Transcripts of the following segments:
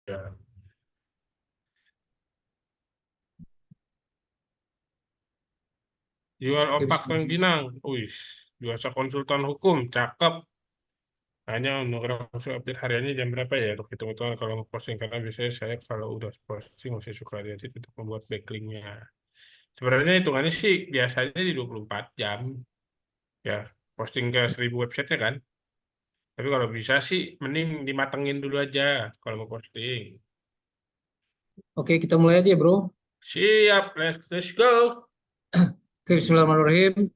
Ya. Jual Oke, opak rengginang. Wih, jasa konsultan hukum. Cakep. Hanya untuk update hariannya jam berapa ya? Untuk hitung-hitungan kalau posting. Karena biasanya saya kalau udah posting masih suka lihat itu untuk membuat backlinknya. Sebenarnya hitungannya sih biasanya di 24 jam. Ya, posting ke 1000 websitenya kan. Tapi kalau bisa sih mending dimatengin dulu aja kalau mau posting. oke, kita mulai aja ya, bro. Siap, let's go. Oke, bismillahirrahmanirrahim.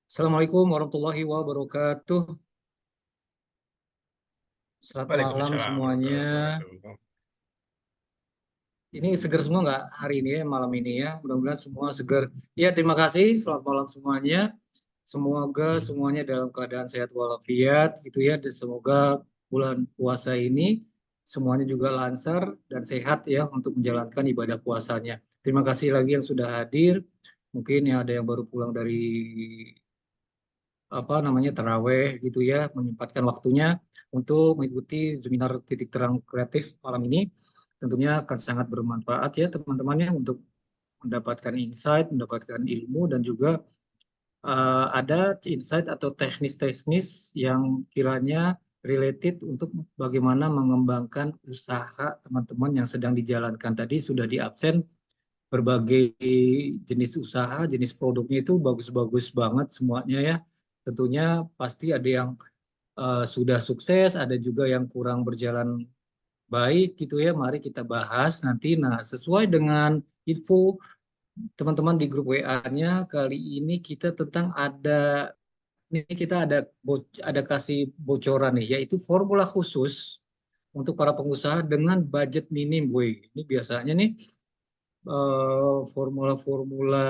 Assalamualaikum warahmatullahi wabarakatuh. Selamat malam Waalaikumsalam semuanya. warahmatullahi wabarakatuh. Ini segar semua nggak hari ini ya, malam ini ya? Mudah-mudahan semua segar. Ya, terima kasih. Selamat malam semuanya. Semoga semuanya dalam keadaan sehat walafiat gitu ya. Dan semoga bulan puasa ini semuanya juga lancar dan sehat ya untuk menjalankan ibadah puasanya. Terima kasih lagi yang sudah hadir. Mungkin ya ada yang baru pulang dari apa namanya taraweh gitu ya, menyempatkan waktunya untuk mengikuti seminar titik terang kreatif malam ini. Tentunya akan sangat bermanfaat ya teman-temannya untuk mendapatkan insight, mendapatkan ilmu dan juga ada insight atau teknis-teknis yang kiranya related untuk bagaimana mengembangkan usaha teman-teman yang sedang dijalankan. Tadi sudah di absen berbagai jenis usaha, jenis produknya itu bagus-bagus banget semuanya ya. Tentunya pasti ada yang sudah sukses, ada juga yang kurang berjalan baik gitu ya. Mari kita bahas nanti. Nah, sesuai dengan info teman-teman di grup WA-nya kali ini kita tentang ini kita ada kasih bocoran nih, yaitu formula khusus untuk para pengusaha dengan budget minim, boy. Ini biasanya nih formula-formula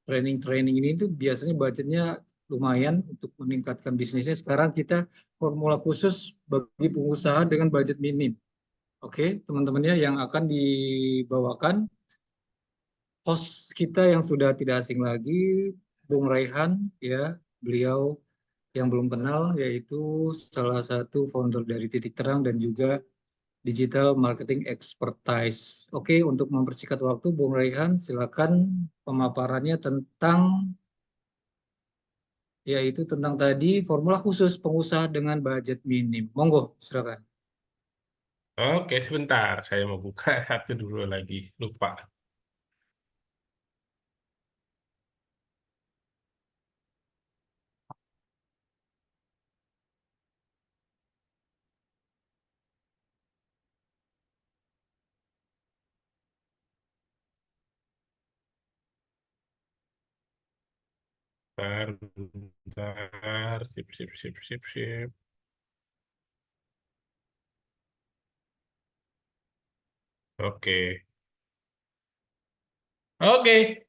training-training ini tuh biasanya budgetnya lumayan untuk meningkatkan bisnisnya. Sekarang kita formula khusus bagi pengusaha dengan budget minim. Oke, teman-temannya yang akan dibawakan host kita yang sudah tidak asing lagi, Bung Raihan, ya, beliau yang belum kenal yaitu salah satu founder dari Titik Terang dan juga Digital Marketing Expertise. Oke, untuk mempersingkat waktu, Bung Raihan, silakan pemaparannya tentang yaitu tentang tadi formula khusus pengusaha dengan budget minim. Monggo, silakan. Oke, sebentar. Saya mau buka satu dulu lagi. Lupa. Bentar, bentar. Sip, sip, sip, sip, sip. Oke. Oke.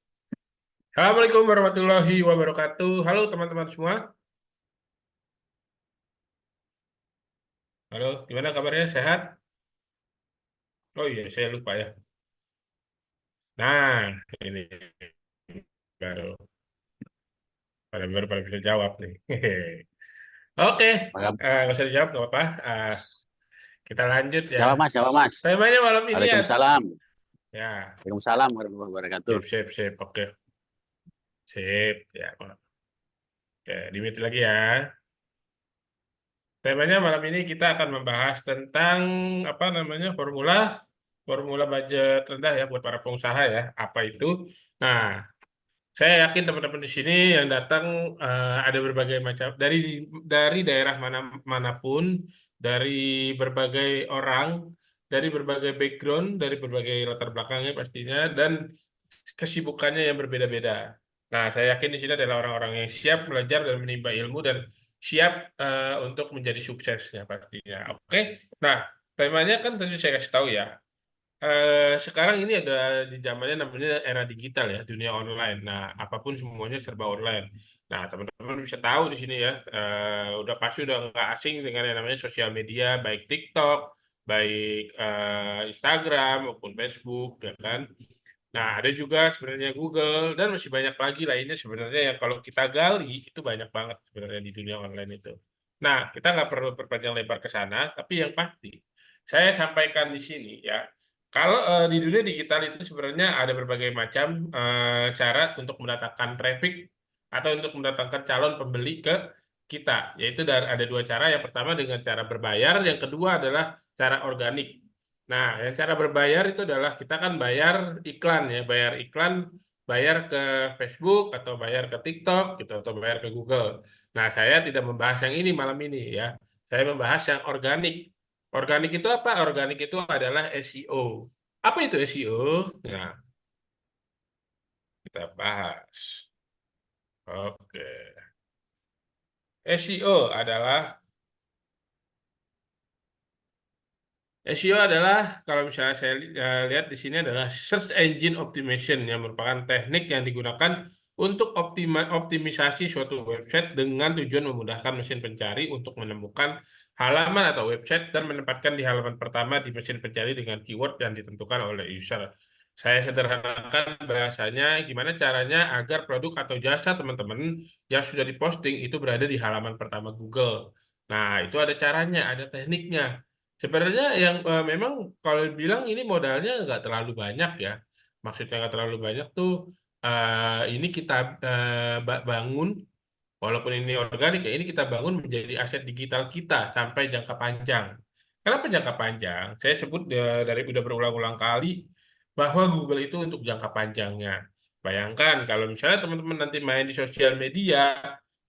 Assalamualaikum warahmatullahi wabarakatuh. Halo teman-teman semua. Halo, gimana kabarnya? Sehat? Oh iya, saya lupa ya. Nah, ini baru pada bisa jawab nih. Oke, Maka- nggak usah dijawab, nggak apa-apa. Kita lanjut ya. Jawab Mas, jawab Mas. Temanya malam ini ya. Waalaikumsalam. Ya, Waalaikumsalam warahmatullahi wabarakatuh. sip, sip, sip. Oke, sip. Ya, oke, dimit lagi ya. Temanya malam ini kita akan membahas tentang apa namanya formula formula budget rendah ya buat para pengusaha ya. Apa itu? Nah, saya yakin teman-teman di sini yang datang ada berbagai macam dari daerah manapun, dari berbagai orang, dari berbagai background, dari berbagai latar belakangnya pastinya, dan kesibukannya yang berbeda-beda. Nah, saya yakin di sini adalah orang-orang yang siap belajar dan menimba ilmu dan siap untuk menjadi suksesnya pastinya. Oke, nah temanya kan tadi saya kasih tahu ya. Sekarang ini ada di zamannya namanya era digital ya, dunia online. Nah, apapun semuanya serba online. Nah, teman-teman bisa tahu di sini ya, udah pasti udah nggak asing dengan yang namanya sosial media, baik TikTok, baik Instagram maupun Facebook, ya kan. Nah, ada juga sebenarnya Google dan masih banyak lagi lainnya sebenarnya yang kalau kita gali itu banyak banget sebenarnya di dunia online itu. Nah, kita nggak perlu berpanjang lebar ke sana, tapi yang pasti. saya sampaikan di sini ya. Kalau di dunia digital itu sebenarnya ada berbagai macam cara untuk mendatangkan traffic atau untuk mendatangkan calon pembeli ke kita. Yaitu ada dua cara. Yang pertama dengan cara berbayar, yang kedua adalah cara organik. Nah, yang cara berbayar itu adalah kita kan bayar iklan ya, bayar ke Facebook atau bayar ke TikTok gitu atau bayar ke Google. Nah, saya tidak membahas yang ini malam ini ya. Saya membahas yang organik. Organik itu apa? Organik itu adalah SEO. Apa itu SEO? Nah, kita bahas. Oke. SEO adalah kalau misalnya saya lihat di sini adalah search engine optimization yang merupakan teknik yang digunakan untuk optimisasi suatu website dengan tujuan memudahkan mesin pencari untuk menemukan halaman atau website dan menempatkan di halaman pertama di mesin pencari dengan keyword yang ditentukan oleh user. Saya sederhanakan bahasanya gimana caranya agar produk atau jasa teman-teman yang sudah diposting itu berada di halaman pertama Google. Nah, itu ada caranya, ada tekniknya. Sebenarnya yang memang kalau bilang ini modalnya nggak terlalu banyak ya. Maksudnya nggak terlalu banyak tuh ini kita bangun, walaupun ini organik ya, ini kita bangun menjadi aset digital kita sampai jangka panjang. Kenapa jangka panjang? Saya sebut dari udah berulang-ulang kali bahwa Google itu untuk jangka panjangnya. Bayangkan kalau misalnya teman-teman nanti main di sosial media,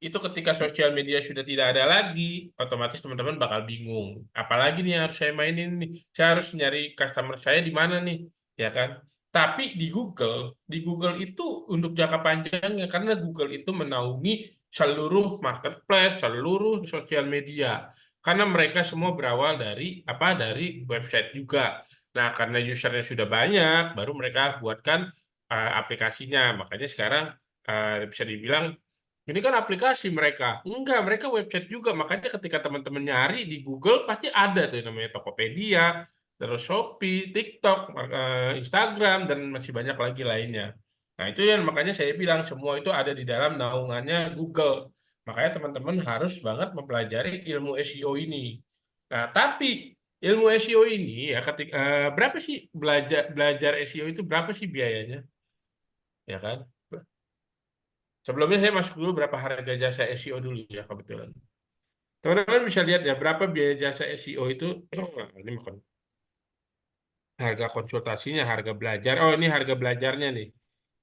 itu ketika sosial media sudah tidak ada lagi, otomatis teman-teman bakal bingung. Apalagi nih yang harus saya mainin nih, saya harus nyari customer saya di mana nih, ya kan? Tapi di Google itu untuk jangka panjangnya karena Google itu menaungi seluruh marketplace, seluruh sosial media. Karena mereka semua berawal dari apa? Dari website juga. Nah, karena usernya sudah banyak, baru mereka buatkan aplikasinya. Makanya sekarang bisa dibilang ini kan aplikasi mereka. Enggak, mereka website juga. Makanya ketika teman-teman nyari di Google pasti ada tuh yang namanya Tokopedia, terus Shopee, TikTok, Instagram, dan masih banyak lagi lainnya. Nah, itu yang makanya saya bilang semua itu ada di dalam naungannya Google. Makanya teman-teman harus banget mempelajari ilmu SEO ini. Nah, tapi ilmu SEO ini ya ketika berapa sih belajar belajar SEO itu berapa sih biayanya? Ya kan? Sebelumnya saya masuk dulu berapa harga jasa SEO dulu ya kebetulan. Teman-teman bisa lihat ya berapa biaya jasa SEO itu. Ini bukan harga konsultasinya, harga belajar. Oh, ini harga belajarnya nih.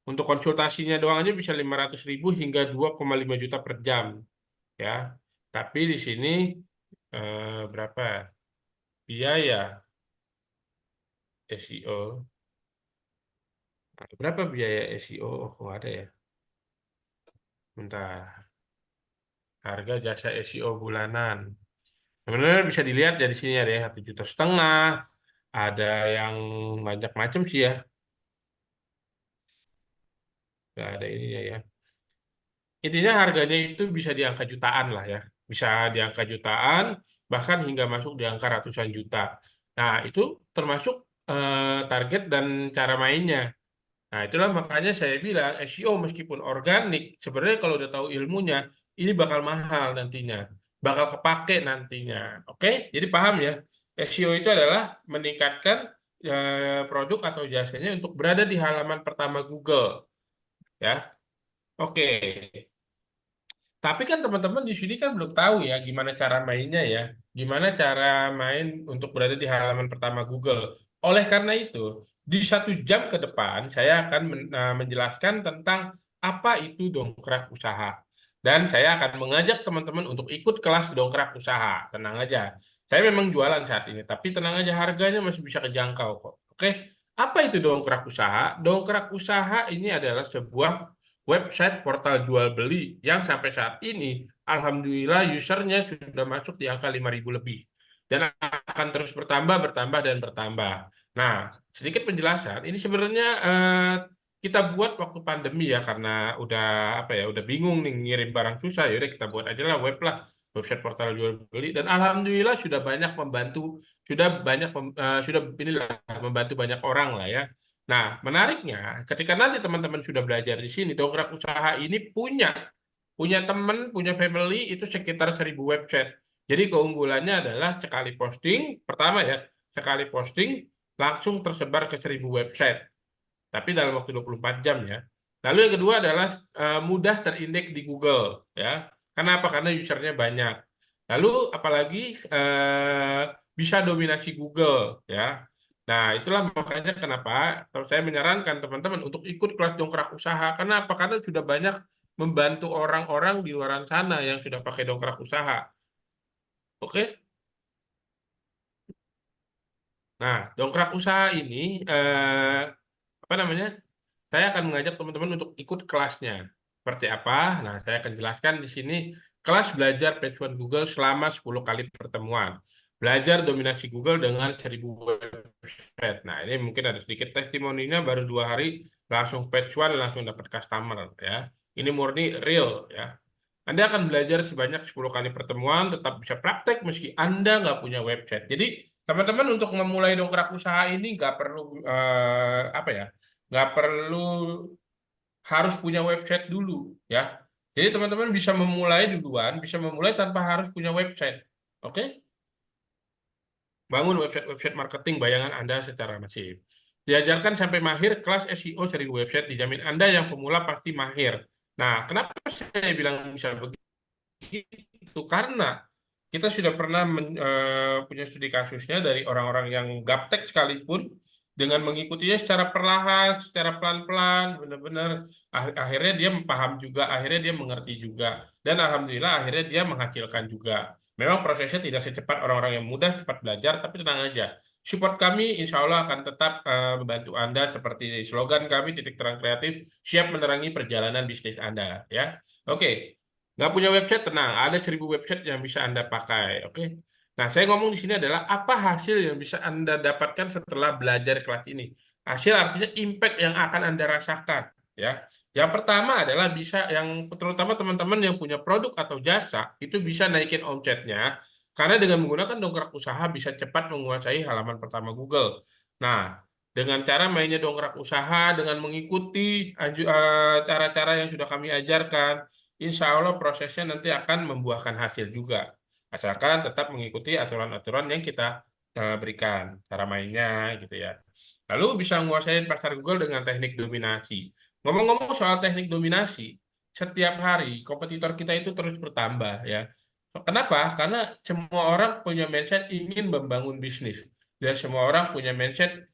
Untuk konsultasinya doang aja bisa 500.000 hingga 2,5 juta per jam ya. Tapi di sini berapa biaya SEO? Nah, berapa biaya SEO? Oh, nggak ada ya. Bentar. Harga jasa SEO bulanan. Sebenarnya bisa dilihat dari sini ada ya 1,5 juta, ada yang banyak macam sih ya, nggak ada ini ya. Intinya harganya itu bisa di angka jutaan lah ya, bisa di angka jutaan, bahkan hingga masuk di angka ratusan juta. Nah itu termasuk target dan cara mainnya. Nah itulah makanya saya bilang SEO meskipun organik, sebenarnya kalau udah tahu ilmunya, ini bakal mahal nantinya, bakal kepake nantinya. Oke, jadi paham ya? SEO itu adalah meningkatkan produk atau jasanya untuk berada di halaman pertama Google, ya. Oke. Tapi kan teman-teman di sini kan belum tahu ya gimana cara mainnya ya. Gimana cara main untuk berada di halaman pertama Google. Oleh karena itu, di 1 jam ke depan saya akan menjelaskan tentang apa itu dongkrak usaha. Dan saya akan mengajak teman-teman untuk ikut kelas dongkrak usaha. Tenang aja. Saya memang jualan saat ini, tapi tenang aja harganya masih bisa kejangkau kok. Oke, apa itu dongkrak usaha? Dongkrak usaha ini adalah sebuah website portal jual beli yang sampai saat ini alhamdulillah usernya sudah masuk di angka 5.000 lebih dan akan terus bertambah bertambah dan bertambah. Nah, sedikit penjelasan ini sebenarnya kita buat waktu pandemi ya karena udah apa ya udah bingung nih ngirim barang susah ya udah kita buat aja lah website portal jual beli dan alhamdulillah sudah banyak membantu sudah inilah membantu banyak orang lah ya. Nah, menariknya, ketika nanti teman-teman sudah belajar di sini, dongkrak usaha ini punya teman, punya family itu sekitar 1.000 website. Jadi keunggulannya adalah sekali posting, pertama ya, sekali posting langsung tersebar ke 1.000 website. Tapi dalam waktu 24 jam ya. Lalu yang kedua adalah mudah terindeks di Google ya. Kenapa? Karena usernya banyak. Lalu apalagi bisa dominasi Google ya. Nah, itulah makanya kenapa saya menyarankan teman-teman untuk ikut kelas dongkrak usaha. Kenapa? Karena sudah banyak membantu orang-orang di luar sana yang sudah pakai dongkrak usaha. Oke? Nah, dongkrak usaha ini apa namanya? Saya akan mengajak teman-teman untuk ikut kelasnya. Seperti apa? Nah, saya akan jelaskan di sini kelas belajar page one Google selama 10 kali pertemuan. Belajar dominasi Google dengan 1.000 website. Nah, ini mungkin ada sedikit testimoninya, baru 2 hari langsung page one, langsung dapat customer ya. Ini murni real ya. Anda akan belajar sebanyak 10 kali pertemuan, tetap bisa praktek meski Anda nggak punya website. Jadi, teman-teman untuk memulai dongkrak usaha ini nggak perlu apa ya, nggak perlu harus punya website dulu ya. Jadi teman-teman bisa memulai duluan, bisa memulai tanpa harus punya website. Oke? Bangun website-website marketing bayangan Anda secara masif. Diajarkan sampai mahir, kelas SEO cari website dijamin Anda yang pemula pasti mahir. Nah, kenapa saya bilang bisa begitu? Karena kita sudah pernah punya studi kasusnya dari orang-orang yang gaptek sekalipun, dengan mengikutinya secara perlahan, secara pelan-pelan, benar-benar akhirnya dia paham juga, akhirnya dia mengerti juga, dan alhamdulillah akhirnya dia menghasilkan juga. Memang prosesnya tidak secepat orang-orang yang mudah cepat belajar, tapi tenang aja. Support kami insya Allah akan tetap membantu Anda seperti slogan kami, Titik Terang Kreatif, siap menerangi perjalanan bisnis Anda. Ya, oke. Nggak punya website, tenang. Ada 1.000 website yang bisa Anda pakai. Oke. Nah, saya ngomong di sini adalah apa hasil yang bisa Anda dapatkan setelah belajar kelas ini. Hasil artinya impact yang akan Anda rasakan. Ya. Yang pertama adalah bisa, yang terutama teman-teman yang punya produk atau jasa, itu bisa naikin omsetnya. Karena dengan menggunakan dongkrak usaha bisa cepat menguasai halaman pertama Google. Nah, dengan cara mainnya dongkrak usaha, dengan mengikuti cara-cara yang sudah kami ajarkan, insya Allah prosesnya nanti akan membuahkan hasil juga. Asalkan tetap mengikuti aturan-aturan yang kita berikan, cara mainnya gitu ya. Lalu bisa menguasai pasar Google dengan teknik dominasi. Ngomong-ngomong soal teknik dominasi, setiap hari kompetitor kita itu terus bertambah ya. Kenapa? Karena semua orang punya mindset ingin membangun bisnis. Dan semua orang punya mindset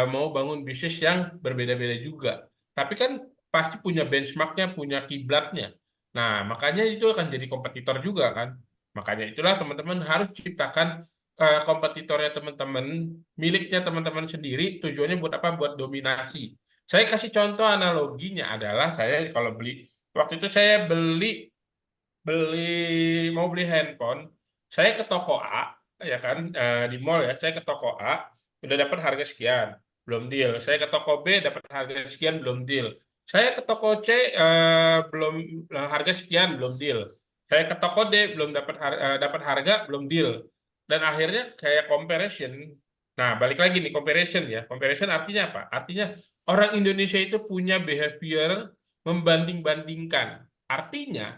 mau bangun bisnis yang berbeda-beda juga. Tapi kan pasti punya benchmarknya, punya kiblatnya. Nah, makanya itu akan jadi kompetitor juga kan. Makanya itulah teman-teman harus ciptakan kompetitornya teman-teman, miliknya teman-teman sendiri, tujuannya buat apa? Buat dominasi. Saya kasih contoh analoginya adalah saya kalau beli, waktu itu saya beli beli mau beli handphone, saya ke toko A, ya kan, di mall ya, saya ke toko A, udah dapat harga sekian, belum deal. Saya ke toko B, dapat harga sekian, belum deal. Saya ke toko C, belum harga sekian, belum deal. Saya ke toko D, belum dapat harga, belum deal. Dan akhirnya kayak comparison. Nah, balik lagi nih comparison ya. Comparison artinya apa? Artinya orang Indonesia itu punya behavior membanding-bandingkan. Artinya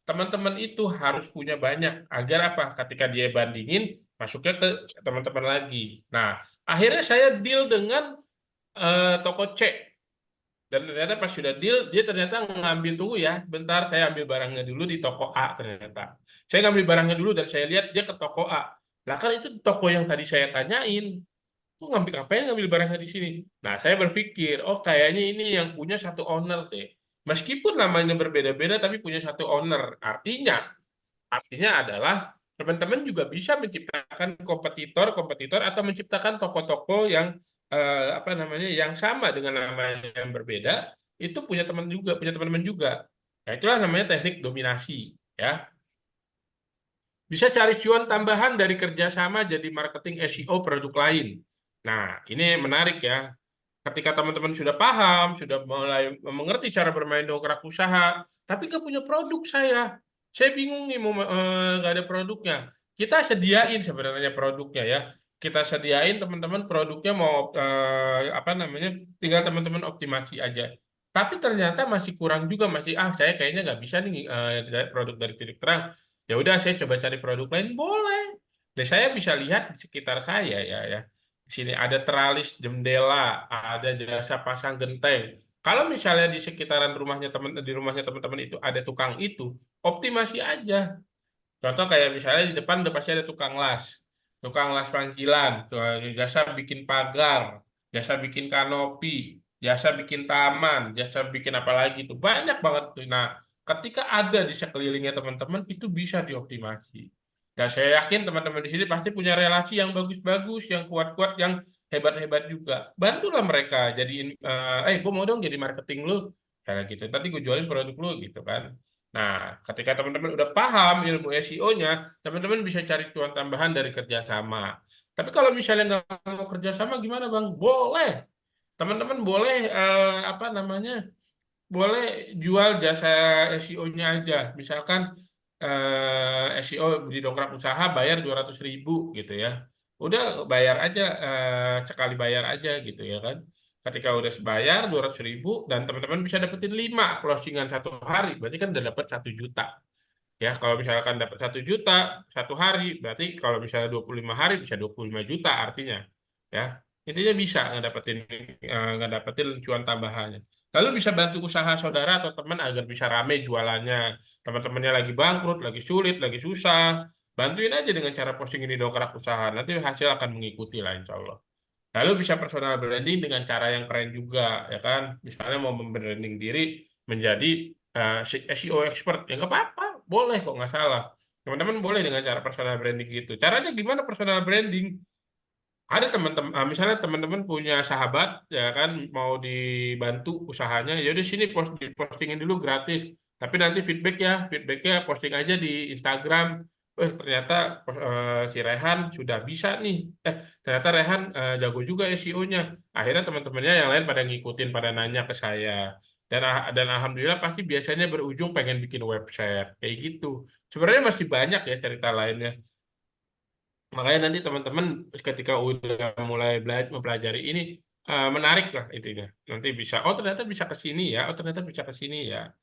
teman-teman itu harus punya banyak agar apa? Ketika dia bandingin, masuknya ke teman-teman lagi. Nah, akhirnya saya deal dengan toko C. Dan ternyata pas sudah deal, dia ternyata ngambil, tunggu ya, bentar saya ambil barangnya dulu di toko A ternyata. Saya ngambil barangnya dulu dan saya lihat dia ke toko A. Lah kan itu toko yang tadi saya tanyain. Kok ngambil ngapain ngambil barangnya di sini? Nah, saya berpikir, oh kayaknya ini yang punya satu owner deh. Meskipun namanya berbeda-beda, tapi punya satu owner. Artinya adalah teman-teman juga bisa menciptakan kompetitor-kompetitor atau menciptakan toko-toko yang apa namanya yang sama dengan nama yang berbeda, itu punya teman juga, punya teman-teman juga. Nah, itulah namanya teknik dominasi, ya. Bisa cari cuan tambahan dari kerjasama jadi marketing SEO produk lain. Nah, ini menarik ya. Ketika teman-teman sudah paham, sudah mulai mengerti cara bermain dongkrak usaha, tapi nggak punya produk saya bingung nih mau nggak ada produknya. Kita sediain sebenarnya produknya ya. Kita sediain teman-teman produknya mau apa namanya, tinggal teman-teman optimasi aja. Tapi ternyata masih kurang juga, masih saya kayaknya nggak bisa nih produk dari Titik Terang. Ya udah saya coba cari produk lain, boleh. Dan saya bisa lihat di sekitar saya ya. Di sini ada teralis jendela, ada jasa pasang genteng. Kalau misalnya di sekitaran rumahnya di rumahnya teman-teman itu ada tukang itu, optimasi aja. Contoh kayak misalnya di depan udah pasti ada tukang las panggilan, tuh, jasa bikin pagar, jasa bikin kanopi, jasa bikin taman, jasa bikin apa lagi tuh banyak banget tuh. Nah, ketika ada di sekelilingnya teman-teman itu bisa dioptimasi. Dan saya yakin teman-teman di sini pasti punya relasi yang bagus-bagus, yang kuat-kuat, yang hebat-hebat juga. Bantulah mereka jadiin, gue mau dong jadi marketing lu, kayak gitu. Nanti gue jualin produk lu gitu kan. Nah, ketika teman-teman udah paham ilmu SEO-nya, teman-teman bisa cari cuan tambahan dari kerjasama. Tapi kalau misalnya nggak mau kerjasama gimana, Bang? Boleh. Teman-teman boleh apa namanya? Boleh jual jasa SEO-nya aja. Misalkan SEO di dongkrak usaha bayar 200.000 gitu ya. Udah bayar aja, sekali bayar aja gitu ya kan. Ketika udah bayar 200.000 dan teman-teman bisa dapetin 5 closingan satu hari, berarti kan udah dapet 1 juta. Ya, kalau misalkan dapat 1 juta 1 hari, berarti kalau misalnya 25 hari bisa 25 juta artinya. Ya, intinya bisa ngedapetin cuan tambahannya. Lalu bisa bantu usaha saudara atau teman agar bisa rame jualannya. Teman-temannya lagi bangkrut, lagi sulit, lagi susah. Bantuin aja dengan cara posting ini dongkrak usaha. Nanti hasil akan mengikuti lah insya Allah. Lalu bisa personal branding dengan cara yang keren juga, ya kan? Misalnya mau membranding diri menjadi SEO expert, ya nggak apa-apa, boleh kok nggak salah. Teman-teman boleh dengan cara personal branding gitu. Caranya gimana personal branding? Ada teman-teman, misalnya teman-teman punya sahabat, ya kan, mau dibantu usahanya, ya udah sini postingin dulu gratis. Tapi nanti feedbacknya posting aja di Instagram. Ternyata si Rehan sudah bisa nih. Ternyata Rehan jago juga SEO-nya. Akhirnya teman-temannya yang lain pada ngikutin, pada nanya ke saya. Dan alhamdulillah pasti biasanya berujung pengen bikin website kayak gitu. Sebenarnya masih banyak ya cerita lainnya. Makanya nanti teman-teman ketika udah mulai belajar mempelajari ini menarik lah itunya. Nanti bisa, oh ternyata bisa ke sini ya, oh ternyata bisa ke sini ya.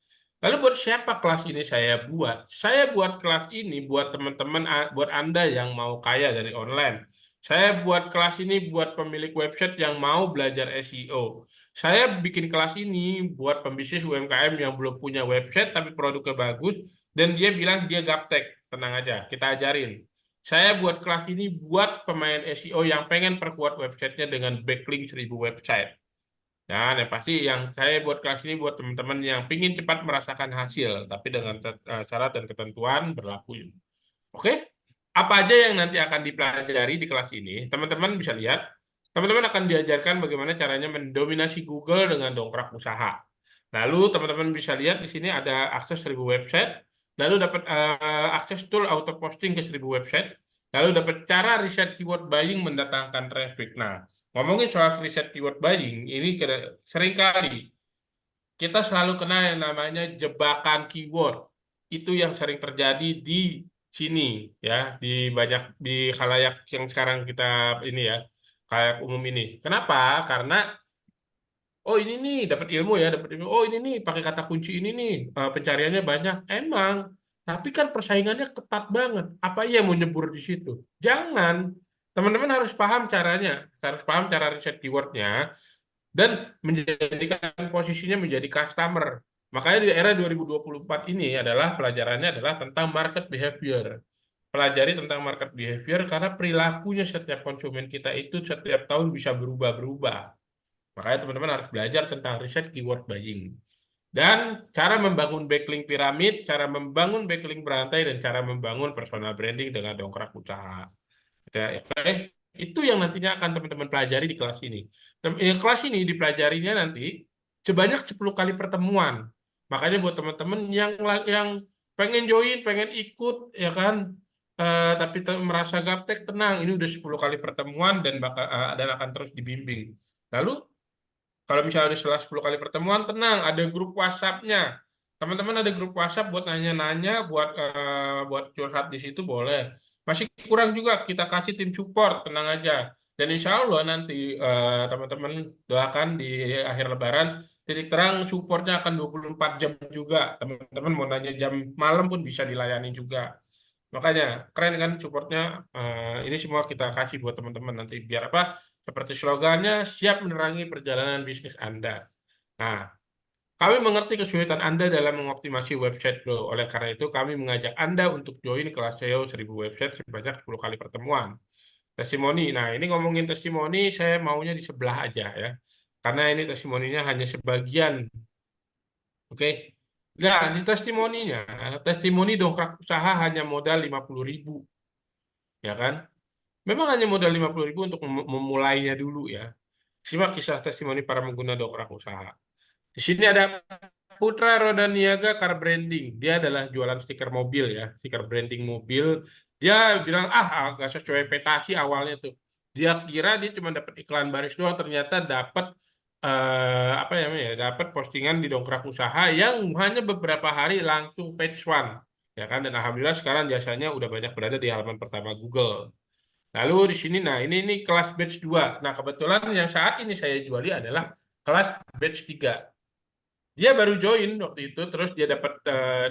Lalu buat siapa kelas ini saya buat? Saya buat kelas ini buat teman-teman, buat Anda yang mau kaya dari online. Saya buat kelas ini buat pemilik website yang mau belajar SEO. Saya bikin kelas ini buat pembisnis UMKM yang belum punya website tapi produknya bagus dan dia bilang dia gaptek. Tenang aja, kita ajarin. Saya buat kelas ini buat pemain SEO yang pengen perkuat websitenya dengan backlink 1.000 website. Dan yang pasti yang saya buat kelas ini buat teman-teman yang ingin cepat merasakan hasil, tapi dengan syarat dan ketentuan berlaku. Oke? Apa aja yang nanti akan dipelajari di kelas ini? Teman-teman bisa lihat, teman-teman akan diajarkan bagaimana caranya mendominasi Google dengan dongkrak usaha. Lalu teman-teman bisa lihat di sini ada akses 1.000 website, lalu dapat akses tool auto posting ke 1.000 website, lalu dapat cara riset keyword buying mendatangkan traffic. Nah, ngomongin soal riset keyword buying, ini seringkali kita selalu kena yang namanya jebakan keyword. Itu yang sering terjadi di sini ya, di banyak di khalayak yang sekarang kita ini ya, khalayak umum ini. Kenapa? Karena oh ini nih dapat ilmu ya, dapat ilmu. Oh ini nih pakai kata kunci ini nih, pencariannya banyak. Emang, tapi kan persaingannya ketat banget. Apa iya mau nyebur di situ? Jangan. Teman-teman harus paham caranya, harus paham cara riset keywordnya dan menjadikan posisinya menjadi customer. Makanya di era 2024 ini adalah pelajarannya adalah tentang market behavior. Pelajari tentang market behavior karena perilakunya setiap konsumen kita itu setiap tahun bisa berubah-berubah. Makanya teman-teman harus belajar tentang riset keyword buying. Dan cara membangun backlink piramid, cara membangun backlink berantai, dan cara membangun personal branding dengan dongkrak usaha. Oke, itu yang nantinya akan teman-teman pelajari di kelas ini. Kelas ini dipelajarinya nanti sebanyak 10 kali pertemuan. Makanya buat teman-teman yang pengen join, pengen ikut, ya kan, tapi merasa gaptek, tenang. Ini udah 10 kali pertemuan dan akan terus dibimbing. Lalu kalau misalnya setelah 10 kali pertemuan, tenang, ada grup WhatsApp-nya. Teman-teman ada grup WhatsApp buat nanya-nanya, buat curhat di situ boleh. Masih kurang juga, kita kasih tim support, tenang aja. Dan insya Allah nanti teman-teman doakan di akhir Lebaran, titik terang supportnya akan 24 jam juga. Teman-teman mau nanya jam malam pun bisa dilayani juga. Makanya keren kan supportnya. Ini semua kita kasih buat teman-teman nanti biar apa? Seperti slogannya, siap menerangi perjalanan bisnis Anda. Nah, kami mengerti kesulitan Anda dalam mengoptimasi website, Bro. Oleh karena itu, kami mengajak Anda untuk join kelas SEO 1000 website sebanyak 10 kali pertemuan. Testimoni. Nah, ini ngomongin testimoni, saya maunya di sebelah aja ya. Karena ini testimoninya hanya sebagian. Oke. Nah, di testimoninya, testimoni dongkrak usaha hanya modal 50.000, ya kan? Memang hanya modal 50.000 untuk memulainya dulu ya. Simak kisah testimoni para pengguna dongkrak usaha. Di sini ada Putra Roda Niaga Car Branding. Dia adalah jualan stiker mobil ya, stiker branding mobil. Dia bilang, agak sesuai ekspektasi awalnya tuh. Dia kira dia cuma dapat iklan baris doang, ternyata dapat apa namanya ya, dapat postingan di dongkrak usaha yang hanya beberapa hari langsung page one, ya kan? Dan alhamdulillah sekarang jasanya udah banyak berada di halaman pertama Google. Lalu di sini, nah ini kelas batch 2. Nah kebetulan yang saat ini saya juali adalah kelas batch 3. Dia baru join waktu itu, terus dia dapat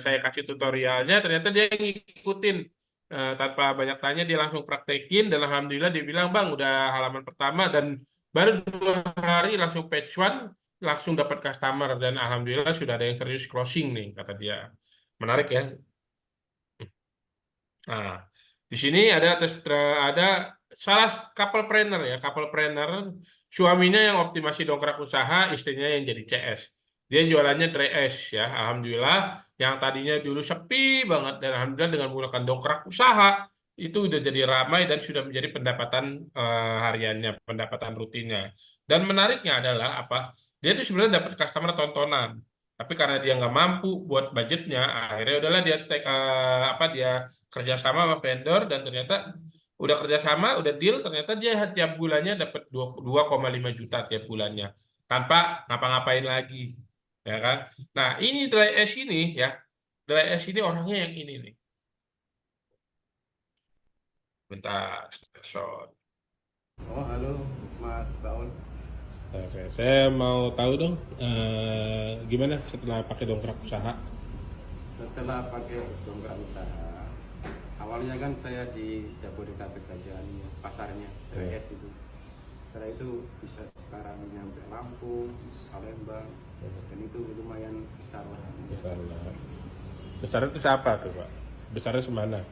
saya kasih tutorialnya, ternyata dia ngikutin. Tanpa banyak tanya dia langsung praktekin dan alhamdulillah dia bilang, Bang udah halaman pertama dan baru 2 hari langsung page one, langsung dapat customer dan alhamdulillah sudah ada yang serius closing nih kata dia. Menarik ya. Nah, di sini ada salah couple planner ya, couple planner, suaminya yang optimasi dongkrak usaha, istrinya yang jadi CS. Dia jualannya dry es ya, alhamdulillah. Yang tadinya dulu sepi banget dan alhamdulillah dengan menggunakan dongkrak usaha itu udah jadi ramai dan sudah menjadi pendapatan hariannya, pendapatan rutinnya. Dan menariknya adalah apa? Dia tuh sebenarnya dapat customer tontonan. Tapi karena dia nggak mampu buat budgetnya, akhirnya udahlah dia apa dia kerjasama sama vendor dan ternyata udah kerjasama, udah deal, ternyata dia tiap bulannya dapat 2,5 juta tiap bulannya tanpa ngapa-ngapain lagi, ya kan? Nah ini dry ash ini ya, dry ash ini orangnya yang ini nih. Bentar, shot. Oh, halo Mas Baul. Oke, saya mau tahu dong gimana setelah pakai dongkrak usaha. Setelah pakai dongkrak usaha, awalnya kan saya di Jabodetabek aja nih, pasarnya TS itu. Setelah itu bisa sekarang nyampe Lampung, Palembang, dan itu lumayan besar lah. Besarnya itu siapa tuh Pak? Besarnya semana?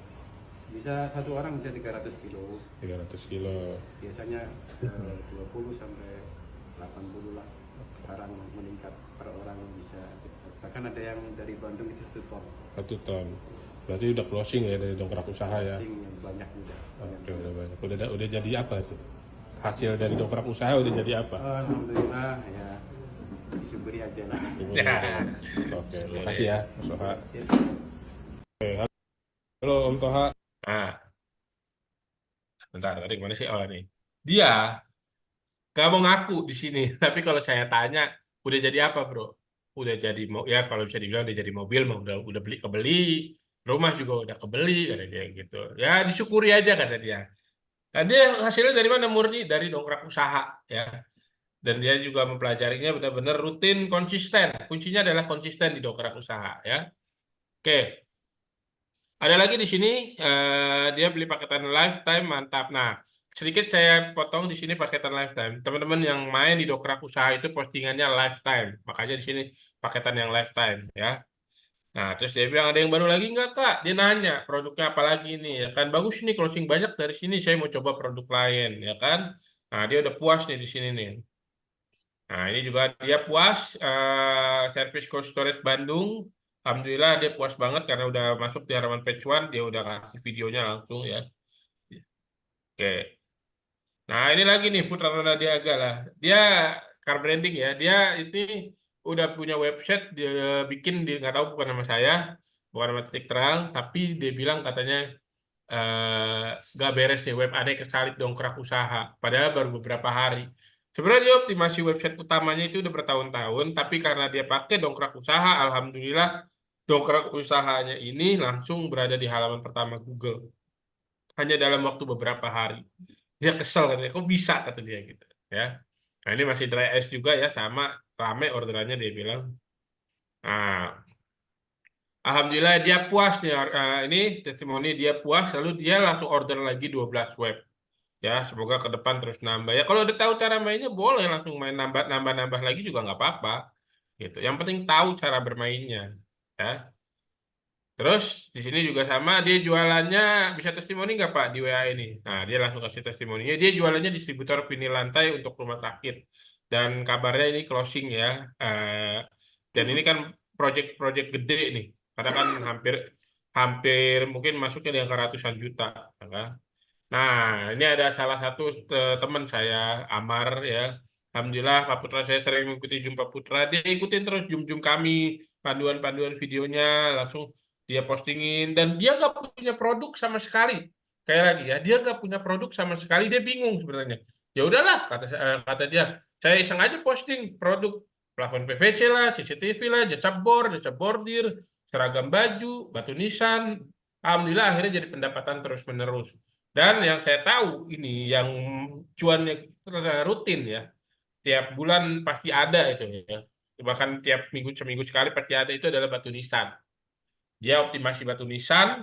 Bisa satu orang bisa 300 kilo. 300 kilo. Biasanya 20 sampai 80 lah. Sekarang meningkat per orang bisa. Bahkan ada yang dari Bandung itu 1 ton. 1 ton. Berarti udah closing ya dari dongkrak usaha ya? Closing yang banyak udah. Oke, udah banyak. Udah jadi apa sih? Hasil dari dongkrak usaha udah jadi apa? Alhamdulillah ya disyukuri aja lah. Oke, terima kasih ya Mas Toha. Sip. Halo Om Toha. Nah, bentar, tadi kemana sih? Oh ini. Dia gak mau ngaku di sini, tapi kalau saya tanya, udah jadi apa bro? Udah jadi ya kalau bisa dibilang udah jadi mobil, udah kebeli, rumah juga udah kebeli, kata dia gitu. Ya disyukuri aja kata dia. Dan dia hasilnya dari mana? Murni dari dongkrak usaha ya. Dan dia juga mempelajarinya benar-benar rutin, konsisten. Kuncinya adalah konsisten di dongkrak usaha ya. Oke. Ada lagi di sini dia beli paketan lifetime mantap. Nah, sedikit saya potong di sini paketan lifetime. Teman-teman yang main di dongkrak usaha itu postingannya lifetime. Makanya di sini paketan yang lifetime ya. Nah, terus dia bilang ada yang baru lagi nggak Kak? Dia nanya produknya apa lagi nih ya kan? Bagus nih closing banyak dari sini. Saya mau coba produk lain ya kan? Nah, dia udah puas nih di sini nih. Nah, ini juga dia puas service cold storage Bandung. Alhamdulillah dia puas banget karena udah masuk di halaman page one, dia udah kasih videonya langsung ya. Oke. Nah, ini lagi nih Putra Ronda Diaga lah. Dia car branding ya. Dia ini udah punya website dia bikin di nggak tahu bukan nama saya, bukan nama titik terang, tapi dia bilang katanya nggak beres ya web ada kesalip dongkrak usaha. Padahal baru beberapa hari. Sebenarnya dia optimasi website utamanya itu udah bertahun-tahun, tapi karena dia pakai dongkrak usaha, alhamdulillah dongkrak usahanya ini langsung berada di halaman pertama Google. Hanya dalam waktu beberapa hari. Dia kesel katanya, kok bisa kata dia gitu ya. Nah ini masih dry ice juga ya, sama rame orderannya dia bilang. Nah, Alhamdulillah dia puas nih, ini testimoni dia puas, lalu dia langsung order lagi 12 web. Ya, semoga ke depan terus nambah. Ya, kalau udah tahu cara mainnya boleh langsung main nambah lagi juga nggak apa-apa. Gitu. Yang penting tahu cara bermainnya. Ya. Terus di sini juga sama, dia jualannya bisa testimoni nggak Pak di WA ini? Nah, dia langsung kasih testimoninya. Dia jualannya distributor vinil lantai untuk rumah sakit. Dan kabarnya ini closing ya. Eh, dan ini kan project-project gede nih. Karena kan hampir hampir mungkin masuknya di angka ratusan juta. Ya kan? Nah, ini ada salah satu teman saya, Amar ya. Alhamdulillah Pak Putra saya sering mengikuti Jumpa Putra. Dia ikutin terus Jum-Jum kami, panduan-panduan videonya, langsung dia postingin. Dan dia nggak punya produk sama sekali. Kayak lagi ya, dia nggak punya produk sama sekali. Dia bingung sebenarnya. Ya udahlah, kata dia. Saya iseng aja posting produk plafon PVC lah, CCTV lah, jasa bordir, seragam baju, batu nisan. Alhamdulillah akhirnya jadi pendapatan terus-menerus. Dan yang saya tahu ini yang cuannya rutin ya, tiap bulan pasti ada itu ya. Bahkan tiap minggu seminggu sekali pasti ada itu adalah batu nisan. Dia optimasi batu nisan,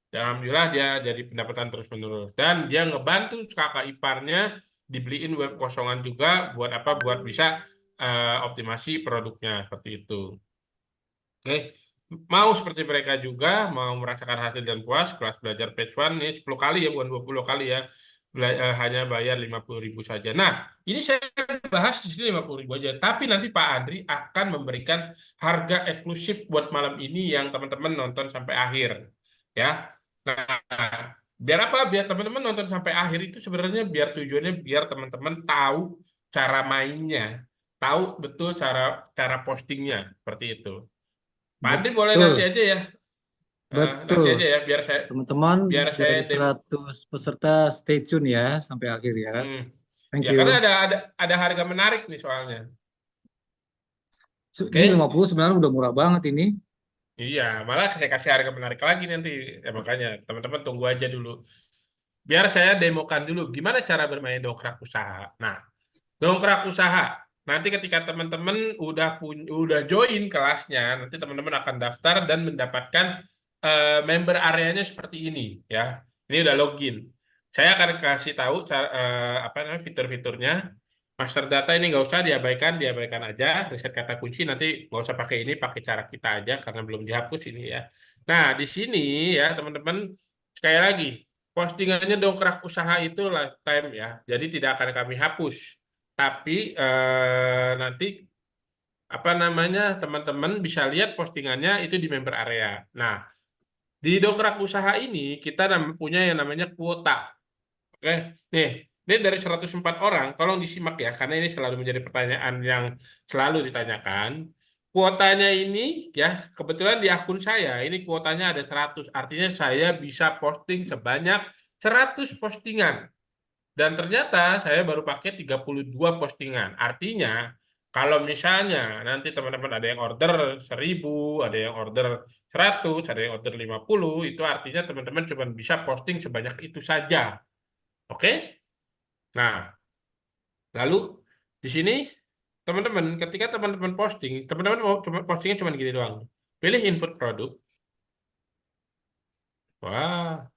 dan alhamdulillah dia jadi pendapatan terus-menerus. Dan dia ngebantu kakak iparnya dibeliin web kosongan juga buat apa? Buat bisa optimasi produknya seperti itu. Oke, mau seperti mereka juga, mau merasakan hasil dan puas, kelas belajar Page One ini 10 kali ya, bukan 20 kali ya, hanya bayar 50.000 saja. Nah, ini saya bahas di sini 50.000 aja, tapi nanti Pak Andri akan memberikan harga eksklusif buat malam ini yang teman-teman nonton sampai akhir. Ya, nah, biar apa? Biar teman-teman nonton sampai akhir itu sebenarnya biar tujuannya biar teman-teman tahu cara mainnya, tahu betul cara cara postingnya, seperti itu. Pak Andri boleh nanti Betul, aja ya. Nanti betul. aja ya Teman-teman biar saya dari demo. 100 peserta stay tune ya sampai akhir ya. Hmm. Thank Ya you. karena ada harga menarik nih soalnya. Ini Oke? 50 sebenarnya udah murah banget ini. Iya, malah saya kasih harga menarik lagi nanti. Ya makanya teman-teman tunggu aja dulu. Biar saya demokan dulu gimana cara bermain dongkrak usaha. Nah, dongkrak usaha. Nanti ketika teman-teman udah join kelasnya, nanti teman-teman akan daftar dan mendapatkan member areanya seperti ini ya. Ini udah login. Saya akan kasih tahu apa namanya fitur-fiturnya. Master data ini nggak usah diabaikan, diabaikan aja. Reset kata kunci nanti nggak usah pakai ini, pakai cara kita aja karena belum dihapus ini ya. Nah, di sini ya teman-teman sekali lagi postingannya dongkrak usaha itu lifetime ya. Jadi tidak akan kami hapus. Tapi nanti apa namanya teman-teman bisa lihat postingannya itu di member area. Nah, di dongkrak usaha ini kita punya yang namanya kuota. Oke, nih, ini dari 104 orang, tolong disimak ya, karena ini selalu menjadi pertanyaan yang selalu ditanyakan. Kuotanya ini ya, kebetulan di akun saya, ini kuotanya ada 100, artinya saya bisa posting sebanyak 100 postingan. Dan ternyata saya baru pakai 32 postingan. Artinya, kalau misalnya nanti teman-teman ada yang order 1.000, ada yang order 100, ada yang order 50, itu artinya teman-teman cuma bisa posting sebanyak itu saja. Oke? Nah, lalu di sini teman-teman, ketika teman-teman posting, teman-teman mau cuma postingnya cuma gini doang. Pilih input produk. Wah,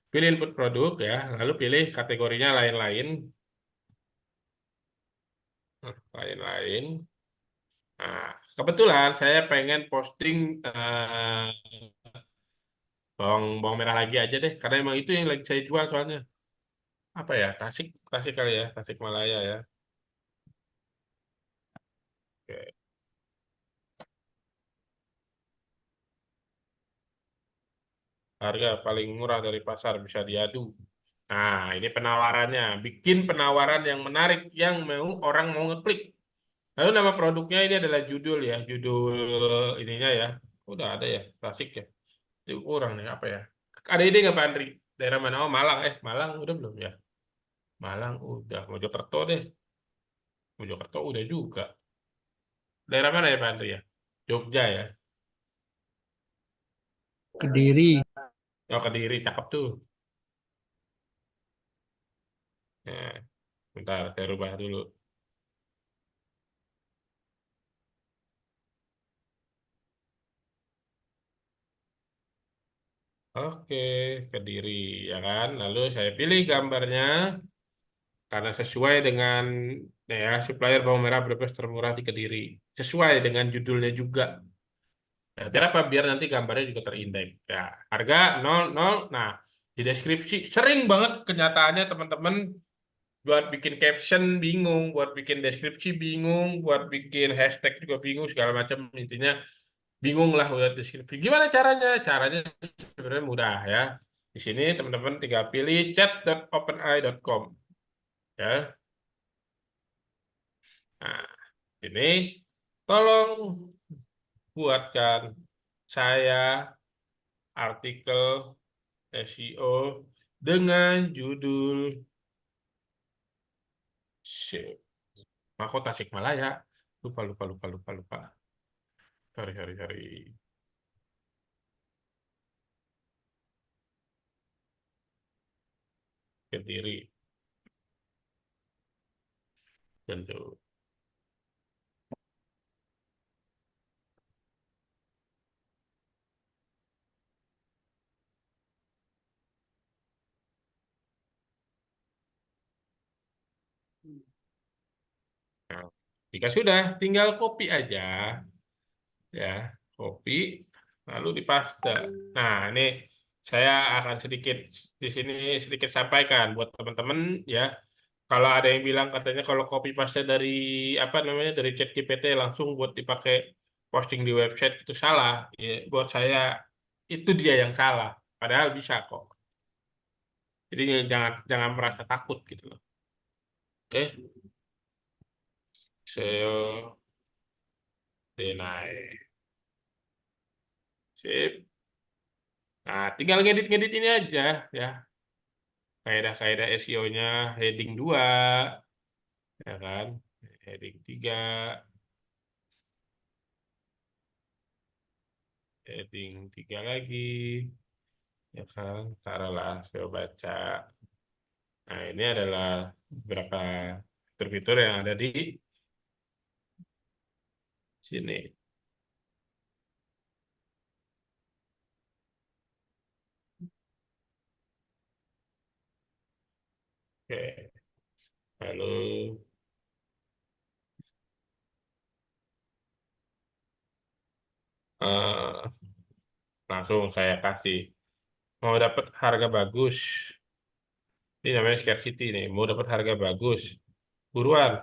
pilih input produk ya, lalu pilih kategorinya lain-lain. Lain-lain. Nah, kebetulan saya pengen posting bawang bawang merah lagi aja deh, karena emang itu yang lagi saya jual soalnya. Apa ya? Tasik, Tasik kali ya, Tasik Malaya ya. Oke. Harga paling murah dari pasar bisa diadu. Nah, ini penawarannya. Bikin penawaran yang menarik yang mau orang mau ngeklik. Lalu nama produknya ini adalah judul ya, judul ininya ya. Udah ada ya, klasik ya. Itu kurang nih apa ya? Ada ide nggak Pak Andri? Daerah mana? Oh Malang, Malang udah belum ya? Malang udah. Mojokerto deh. Mojokerto udah juga. Daerah mana ya Pak Andri ya? Jogja ya. Kediri. Oh Kediri, cakep tuh. Nah, bentar, saya rubah dulu. Oke, Kediri, ya kan? Lalu saya pilih gambarnya karena sesuai dengan ya supplier bawang merah berbes termurah di Kediri. Sesuai dengan judulnya juga. Ya, biar apa? Biar nanti gambarnya juga terindeks. Ya, harga 00. Nah, di deskripsi sering banget kenyataannya teman-teman buat bikin caption bingung, buat bikin deskripsi bingung, buat bikin hashtag juga bingung, segala macam intinya bingung lah buat deskripsi. Gimana caranya? Caranya sebenarnya mudah ya. Di sini teman-teman tinggal pilih chat.openai.com ya. Nah, ini tolong buatkan saya artikel SEO dengan judul Mahkota Tasikmalaya. Lupa. Sorry. Kediri. Tentu. Nah, jika sudah, tinggal copy aja. Ya, copy, lalu dipaste. Nah, ini saya akan sedikit di sini sedikit sampaikan buat teman-teman ya. Kalau ada yang bilang katanya kalau copy paste dari apa namanya dari ChatGPT langsung buat dipakai posting di website itu salah. Ya, buat saya itu dia yang salah. Padahal bisa kok. Jadi jangan jangan merasa takut gitu loh. Oke, SEO deny. Sip. Nah, tinggal ngedit-ngedit ini aja ya. Kaedah-kaedah SEO-nya heading 2 ya kan? Heading 3, heading 3 lagi ya kan? Taruhlah saya baca. Nah, ini adalah beberapa fitur-fitur yang ada di sini. Oke. Lalu eh, langsung saya kasih mau dapat harga bagus. Ini namanya scarcity nih. Mau dapat harga bagus. Buruan,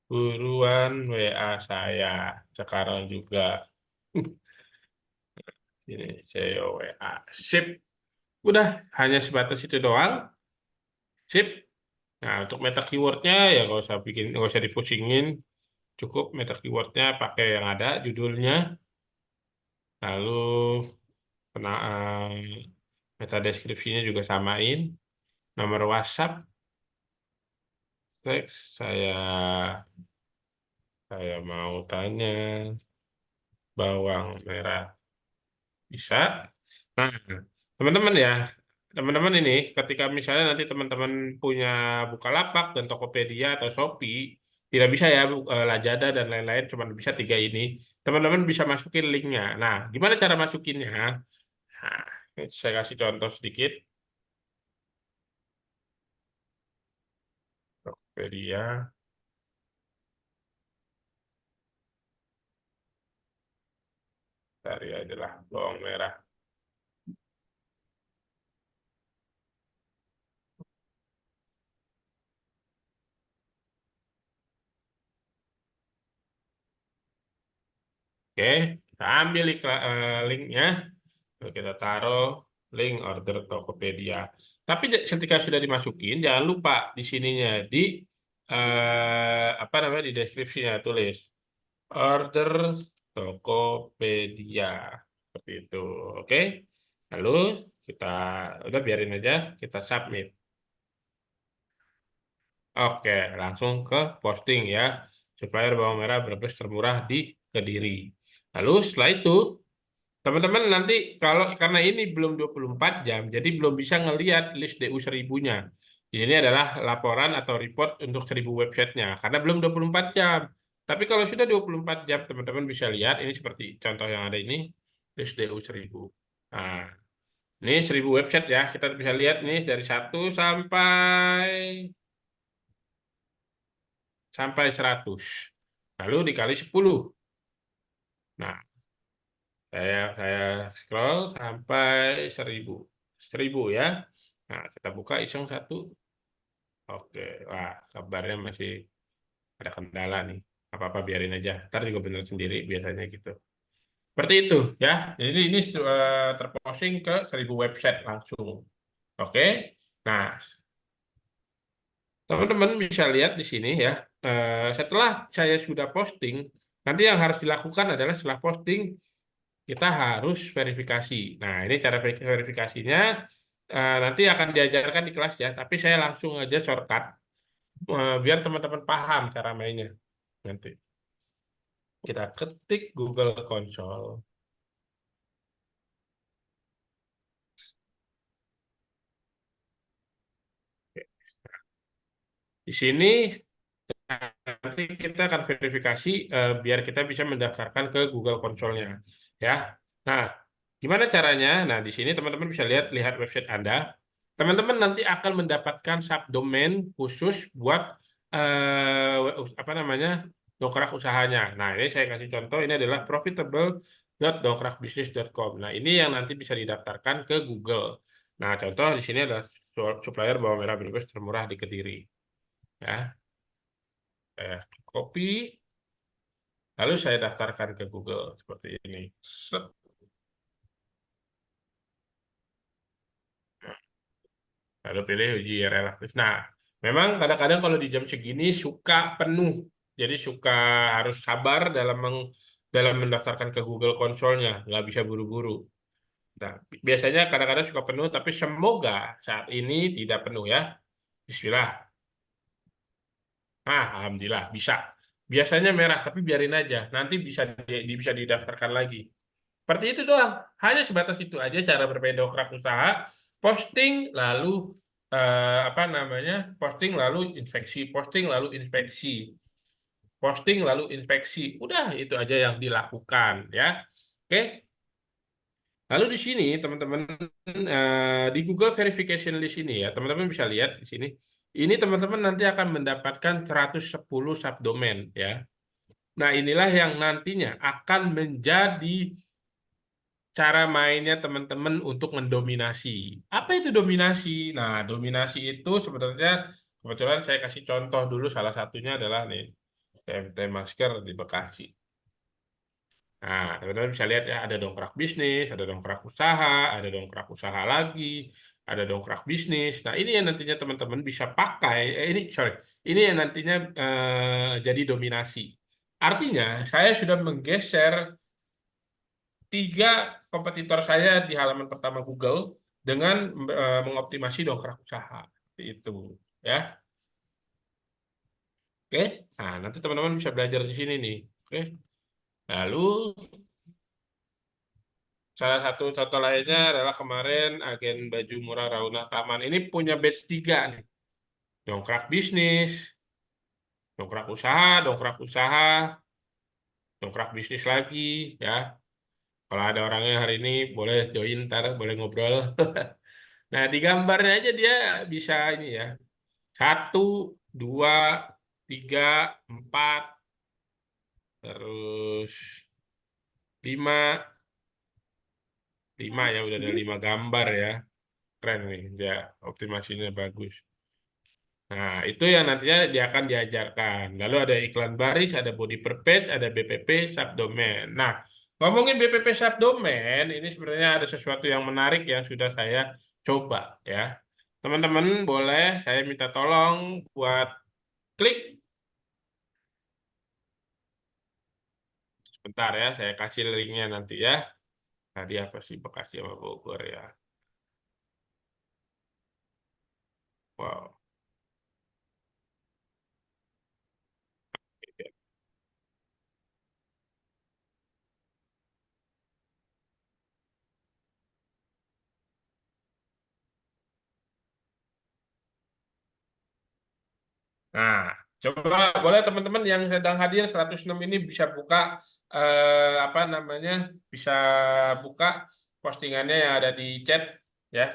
buruan WA saya sekarang juga. Ini saya WA. Sip. Udah, hanya sebatas itu doang. Sip. Nah, untuk meta keywordnya ya nggak usah dipusingin. Cukup meta keywordnya pakai yang ada judulnya. Lalu meta deskripsinya juga samain. Nomor WhatsApp, teks saya mau tanya bawang merah bisa. Nah, teman-teman ya, teman-teman ini ketika misalnya nanti teman-teman punya Bukalapak dan Tokopedia atau Shopee, tidak bisa ya Lazada dan lain-lain, cuma bisa 3 ini. Teman-teman bisa masukin linknya. Nah, gimana cara masukinnya? Nah, saya kasih contoh sedikit. Tokopedia, cari adalah bawang merah. Oke, kita ambil linknya. Lalu kita taruh link order Tokopedia. Tapi ketika sudah dimasukin, jangan lupa di sininya apa namanya di deskripsinya tulis order Tokopedia seperti itu. Oke. Lalu kita udah biarin aja, kita submit. Oke, langsung ke posting ya. Supplier bawang merah berbes termurah di Kediri. Lalu setelah itu teman-teman nanti kalau karena ini belum 24 jam, jadi belum bisa ngelihat list DU 1000-nya. Ini adalah laporan atau report untuk 1000 websitenya, karena belum 24 jam. Tapi kalau sudah 24 jam, teman-teman bisa lihat, ini seperti contoh yang ada ini, SDU 1000. Nah, ini 1000 website ya, kita bisa lihat nih dari 1 sampai 100. Lalu dikali 10. Nah, saya scroll sampai 1000. 1000 ya. Nah, kita buka iseng satu. Oke, wah, kabarnya masih ada kendala nih. Apa-apa biarin aja. Ntar juga bener sendiri biasanya gitu. Seperti itu ya. Jadi ini terposting ke 1000 website langsung. Oke. Nah, teman-teman bisa lihat di sini ya. Setelah saya sudah posting, nanti yang harus dilakukan adalah setelah posting kita harus verifikasi. Nah, ini cara verifikasinya nanti akan diajarkan di kelas ya. Tapi saya langsung aja shortcut biar teman-teman paham cara mainnya. Nanti kita ketik Google Console. Di sini nanti kita akan verifikasi biar kita bisa mendaftarkan ke Google Console-nya, ya. Nah, gimana caranya? Nah, di sini teman-teman bisa lihat website Anda. Teman-teman nanti akan mendapatkan subdomain khusus buat apa namanya dongkrak usahanya. Nah, ini saya kasih contoh. Ini adalah profitable.dongkrakbisnis.com. Nah, ini yang nanti bisa didaftarkan ke Google. Nah, contoh di sini adalah supplier bawang merah Brebes termurah di Kediri. Ya, saya copy, lalu saya daftarkan ke Google seperti ini. Set. Lalu pilih uji URL aktif. Nah, memang kadang-kadang kalau di jam segini suka penuh. Jadi suka harus sabar dalam mendaftarkan ke Google Console-nya. Nggak bisa buru-buru. Nah, biasanya kadang-kadang suka penuh, tapi semoga saat ini tidak penuh ya. Bismillah. Ah, alhamdulillah bisa. Biasanya merah, tapi biarin aja. Nanti bisa didaftarkan lagi. Seperti itu doang. Hanya sebatas itu aja cara bermain dongkrak usaha. Posting lalu apa namanya? Posting lalu inspeksi, posting lalu inspeksi, posting lalu inspeksi. Udah itu aja yang dilakukan ya. Oke. Lalu di sini teman-teman di Google Verification List ini ya, teman-teman bisa lihat di sini. Ini teman-teman nanti akan mendapatkan 110 subdomain ya. Nah, inilah yang nantinya akan menjadi cara mainnya teman-teman untuk mendominasi. Apa itu dominasi? Nah, dominasi itu sebenarnya kebetulan saya kasih contoh dulu salah satunya adalah nih TMT Masker di Bekasi. Nah, teman-teman bisa lihat ya ada dongkrak bisnis, ada dongkrak usaha, ada dongkrak usaha lagi, ada dongkrak bisnis. Nah, ini yang nantinya teman-teman bisa pakai. Ini yang nantinya jadi dominasi. Artinya, saya sudah menggeser 3 kompetitor saya di halaman pertama Google dengan mengoptimasi dongkrak usaha. Seperti itu, ya. Oke. Nah, nanti teman-teman bisa belajar di sini nih. Oke. Lalu salah satu contoh lainnya adalah kemarin agen baju murah Rauna Taman. Ini punya batch 3 nih. Dongkrak bisnis, dongkrak usaha, dongkrak bisnis lagi, ya. Kalau ada orangnya hari ini boleh join, ntar boleh ngobrol. Nah, di gambarnya aja dia bisa ini ya. 1, 2, 3, 4, terus 5, 5 ya udah ada 5 gambar ya. Keren nih, dia optimasinya bagus. Nah, itu yang nantinya dia akan diajarkan. Lalu ada iklan baris, ada body per page, ada BPP subdomain. Nah, ngomongin BPP subdomain, ini sebenarnya ada sesuatu yang menarik yang sudah saya coba ya. Teman-teman boleh saya minta tolong buat klik. Bentar ya, saya kasih linknya nanti ya. Tadi apa sih Bekasi sama Bogor ya? Wow. Nah, Coba boleh teman-teman yang sedang hadir 106 ini bisa buka apa namanya? Bisa buka postingannya yang ada di chat ya.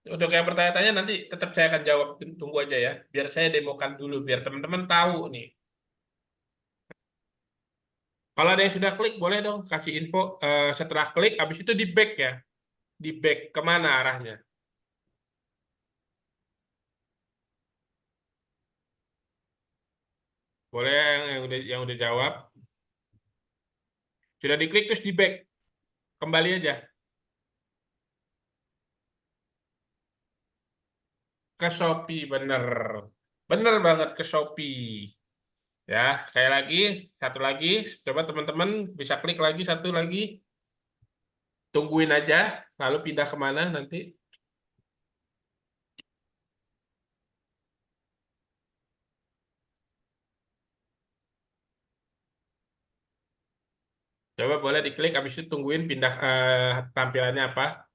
Untuk yang bertanya-tanya nanti tetap saya akan jawab, tunggu aja ya. Biar saya demokan dulu biar teman-teman tahu nih. Kalau ada yang sudah klik boleh dong kasih info setelah klik habis itu di back ya. Di back kemana arahnya? Boleh yang udah jawab. Sudah diklik terus di back. Kembali aja ke Shopee, bener. Bener banget ke Shopee. Ya, sekali lagi, satu lagi. Coba teman-teman bisa klik lagi, satu lagi. Tungguin aja, lalu pindah kemana nanti. Coba boleh diklik, habis itu tungguin pindah tampilannya apa.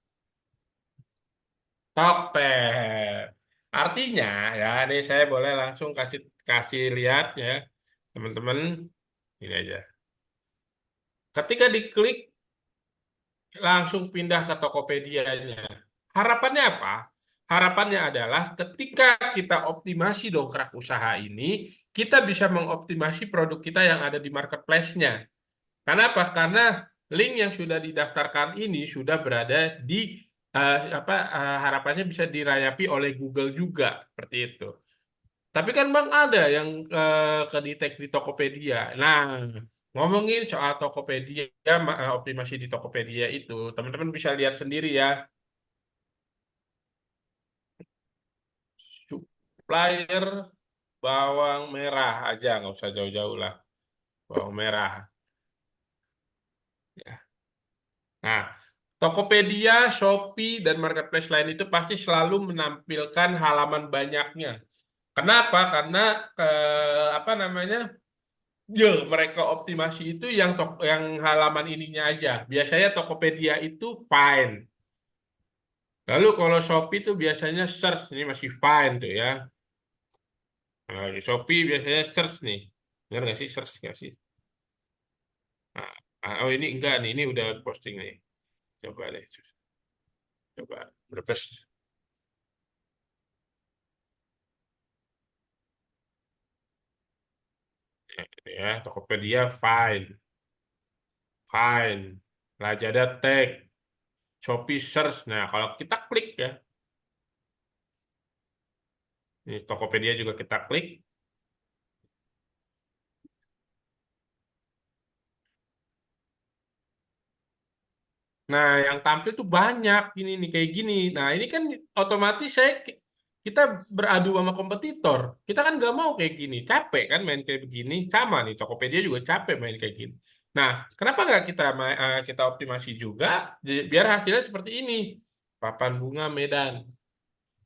Tokped. Artinya, ya, ini saya boleh langsung kasih kasih lihat ya, teman-teman. Ini aja. Ketika diklik, langsung pindah ke Tokopedia-nya. Harapannya apa? Harapannya adalah ketika kita optimasi dongkrak usaha ini, kita bisa mengoptimasi produk kita yang ada di marketplace-nya. Kenapa? Karena link yang sudah didaftarkan ini sudah berada di harapannya bisa dirayapi oleh Google juga seperti itu. Tapi kan Bang ada yang kedetek di Tokopedia. Nah, ngomongin soal Tokopedia, optimasi di Tokopedia itu, teman-teman bisa lihat sendiri ya. Supplier bawang merah aja, nggak usah jauh-jauh lah. Bawang merah. Ya. Nah, Tokopedia, Shopee, dan marketplace lain itu pasti selalu menampilkan halaman banyaknya. Kenapa? Karena apa namanya? Ya, mereka optimasi itu yang halaman ininya aja. Biasanya Tokopedia itu fine. Lalu kalau Shopee itu biasanya search, ini masih fine tuh ya. Nah, di Shopee biasanya search nih. Benar nggak sih search nggak sih? Nah, oh ini enggak nih, ini udah posting nih. Coba deh, coba refresh. Ya, Tokopedia fine, fine. Lazada tag, Shopee search. Nah, kalau kita klik ya, ini Tokopedia juga kita klik. Nah, yang tampil tuh banyak ini nih kayak gini. Nah, ini kan otomatis kita beradu sama kompetitor. Kita kan nggak mau kayak gini. Capek kan main kayak begini. Sama nih, Tokopedia juga capek main kayak gini. Nah, kenapa nggak kita optimasi juga biar hasilnya seperti ini. Papan bunga Medan.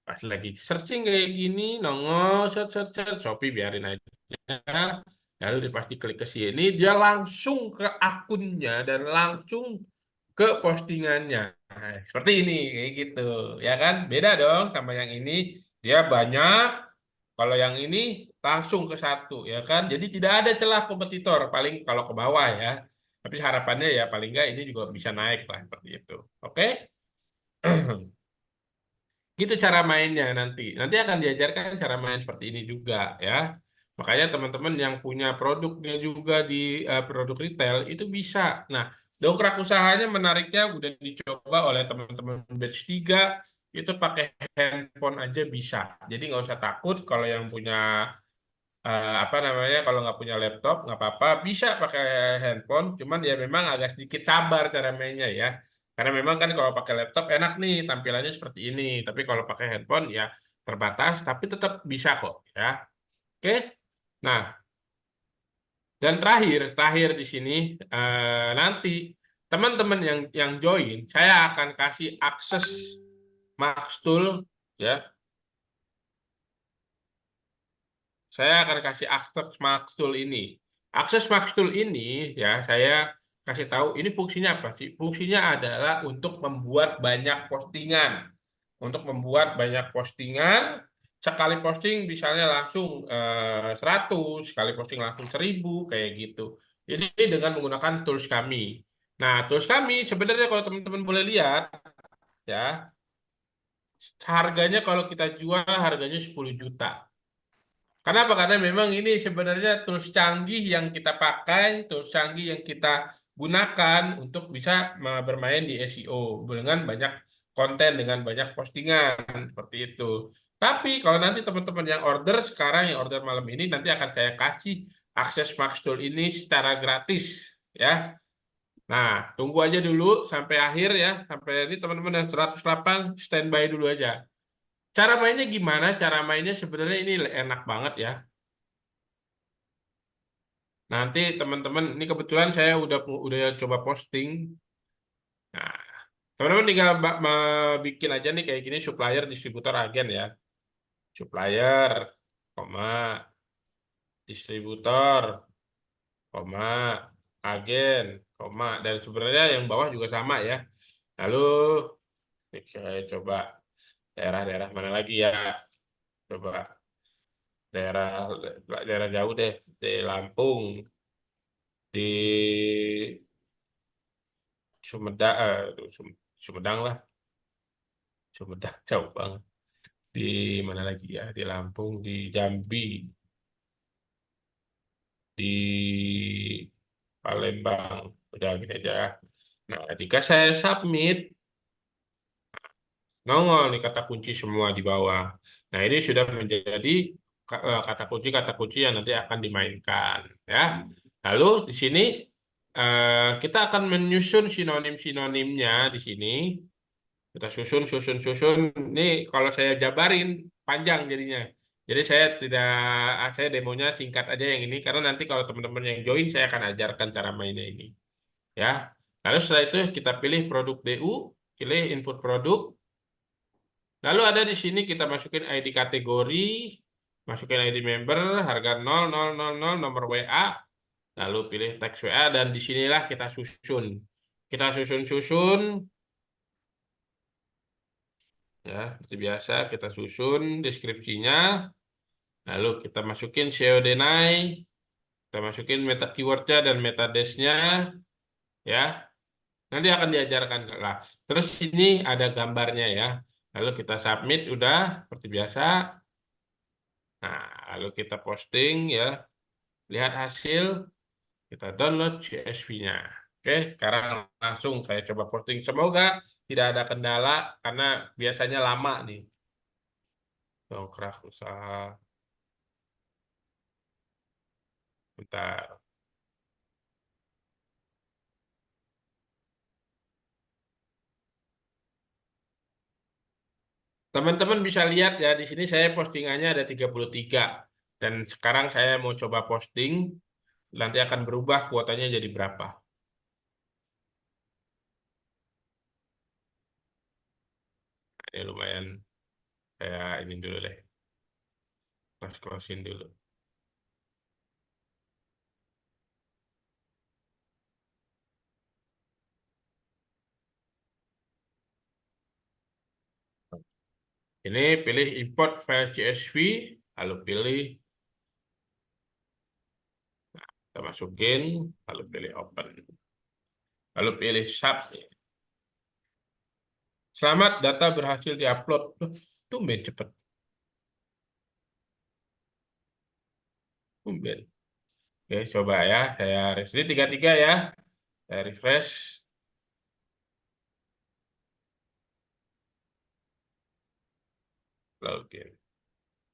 Pas lagi searching kayak gini, nongol, search, search, search, Shopee biarin aja. Lalu dia pasti klik ke sini, dia langsung ke akunnya dan langsung ke postingannya. Nah, seperti ini, kayak gitu. Ya kan? Beda dong sama yang ini. Dia banyak, kalau yang ini langsung ke satu, ya kan? Jadi tidak ada celah kompetitor, paling kalau ke bawah ya. Tapi harapannya ya paling nggak ini juga bisa naik lah, seperti itu. Oke? Gitu cara mainnya nanti. Nanti akan diajarkan cara main seperti ini juga ya. Makanya teman-teman yang punya produknya juga di produk retail itu bisa. Nah, dongkrak usahanya menariknya udah dicoba oleh teman-teman batch 3 itu pakai handphone aja bisa. Jadi nggak usah takut kalau yang punya apa namanya kalau nggak punya laptop nggak apa-apa bisa pakai handphone. Cuman ya memang agak sedikit sabar cara mainnya ya. Karena memang kan kalau pakai laptop enak nih tampilannya seperti ini. Tapi kalau pakai handphone ya terbatas, tapi tetap bisa kok ya. Oke. Nah, dan terakhir di sini nanti teman-teman yang join, saya akan kasih akses Maxtool ya. Saya akan kasih akses Maxtool ini. Akses Maxtool ini ya saya kasih tahu ini fungsinya apa sih? Fungsinya adalah untuk membuat banyak postingan. Untuk membuat banyak postingan sekali posting misalnya langsung 100, sekali posting langsung 1000 kayak gitu. Jadi dengan menggunakan tools kami. Nah, tools kami sebenarnya kalau teman-teman boleh lihat ya, harganya kalau kita jual harganya 10 juta. Kenapa? Karena memang ini sebenarnya tools canggih yang kita pakai, tools canggih yang kita gunakan untuk bisa bermain di SEO dengan banyak konten, dengan banyak postingan seperti itu. Tapi kalau nanti teman-teman yang order sekarang, yang order malam ini, nanti akan saya kasih akses Max Tool ini secara gratis, ya. Nah, tunggu aja dulu sampai akhir ya, sampai ini teman-teman yang 108 standby dulu aja. Cara mainnya gimana? Cara mainnya sebenarnya ini enak banget ya. Nanti teman-teman, ini kebetulan saya udah coba posting. Nah, teman-teman tinggal bikin aja nih kayak gini supplier, distributor, agen ya. Supplier, koma, distributor, koma, agen, koma, dan sebenarnya yang bawah juga sama ya. Lalu saya coba daerah-daerah mana lagi ya? Coba daerah daerah jauh deh, di Lampung, di Sumedang, Sumedang lah, Sumedang jauh banget. Di mana lagi ya? Di Lampung, di Jambi, di Palembang. Udah gini aja. Nah, ketika saya submit, nongol nih kata kunci semua di bawah. Nah, ini sudah menjadi kata kunci yang nanti akan dimainkan, ya. Lalu di sini kita akan menyusun sinonim-sinonimnya di sini. Kita susun. Ini kalau saya jabarin panjang jadinya. Jadi saya demonya singkat aja yang ini karena nanti kalau teman-teman yang join saya akan ajarkan cara mainnya ini. Ya. Lalu setelah itu kita pilih produk DU, pilih input produk. Lalu ada di sini kita masukin ID kategori, masukin ID member, harga 0000, nomor WA, lalu pilih teks WA dan disinilah kita susun. Kita susun-susun. Ya, seperti biasa kita susun deskripsinya, lalu kita masukin SEO deny, kita masukin meta keywordnya dan meta dash-nya, ya. Nanti akan diajarkan lah. Terus ini ada gambarnya ya. Lalu kita submit udah seperti biasa. Nah, lalu kita posting ya. Lihat hasil, kita download CSV-nya. Oke, sekarang langsung saya coba posting. Semoga tidak ada kendala karena biasanya lama nih. Dongkrak usaha. Bentar. Teman-teman bisa lihat ya, di sini saya postingannya ada 33. Dan sekarang saya mau coba posting, nanti akan berubah kuotanya jadi berapa. Ini lumayan, saya ini dulu deh. Close-closein dulu. Ini pilih import file CSV, lalu pilih, kita masukin, lalu pilih open. Lalu pilih submit. Selamat, data berhasil diupload. Tumben cepet. Tumben. Oke, coba ya. Saya refresh. Ini 33 ya. Saya refresh. Login.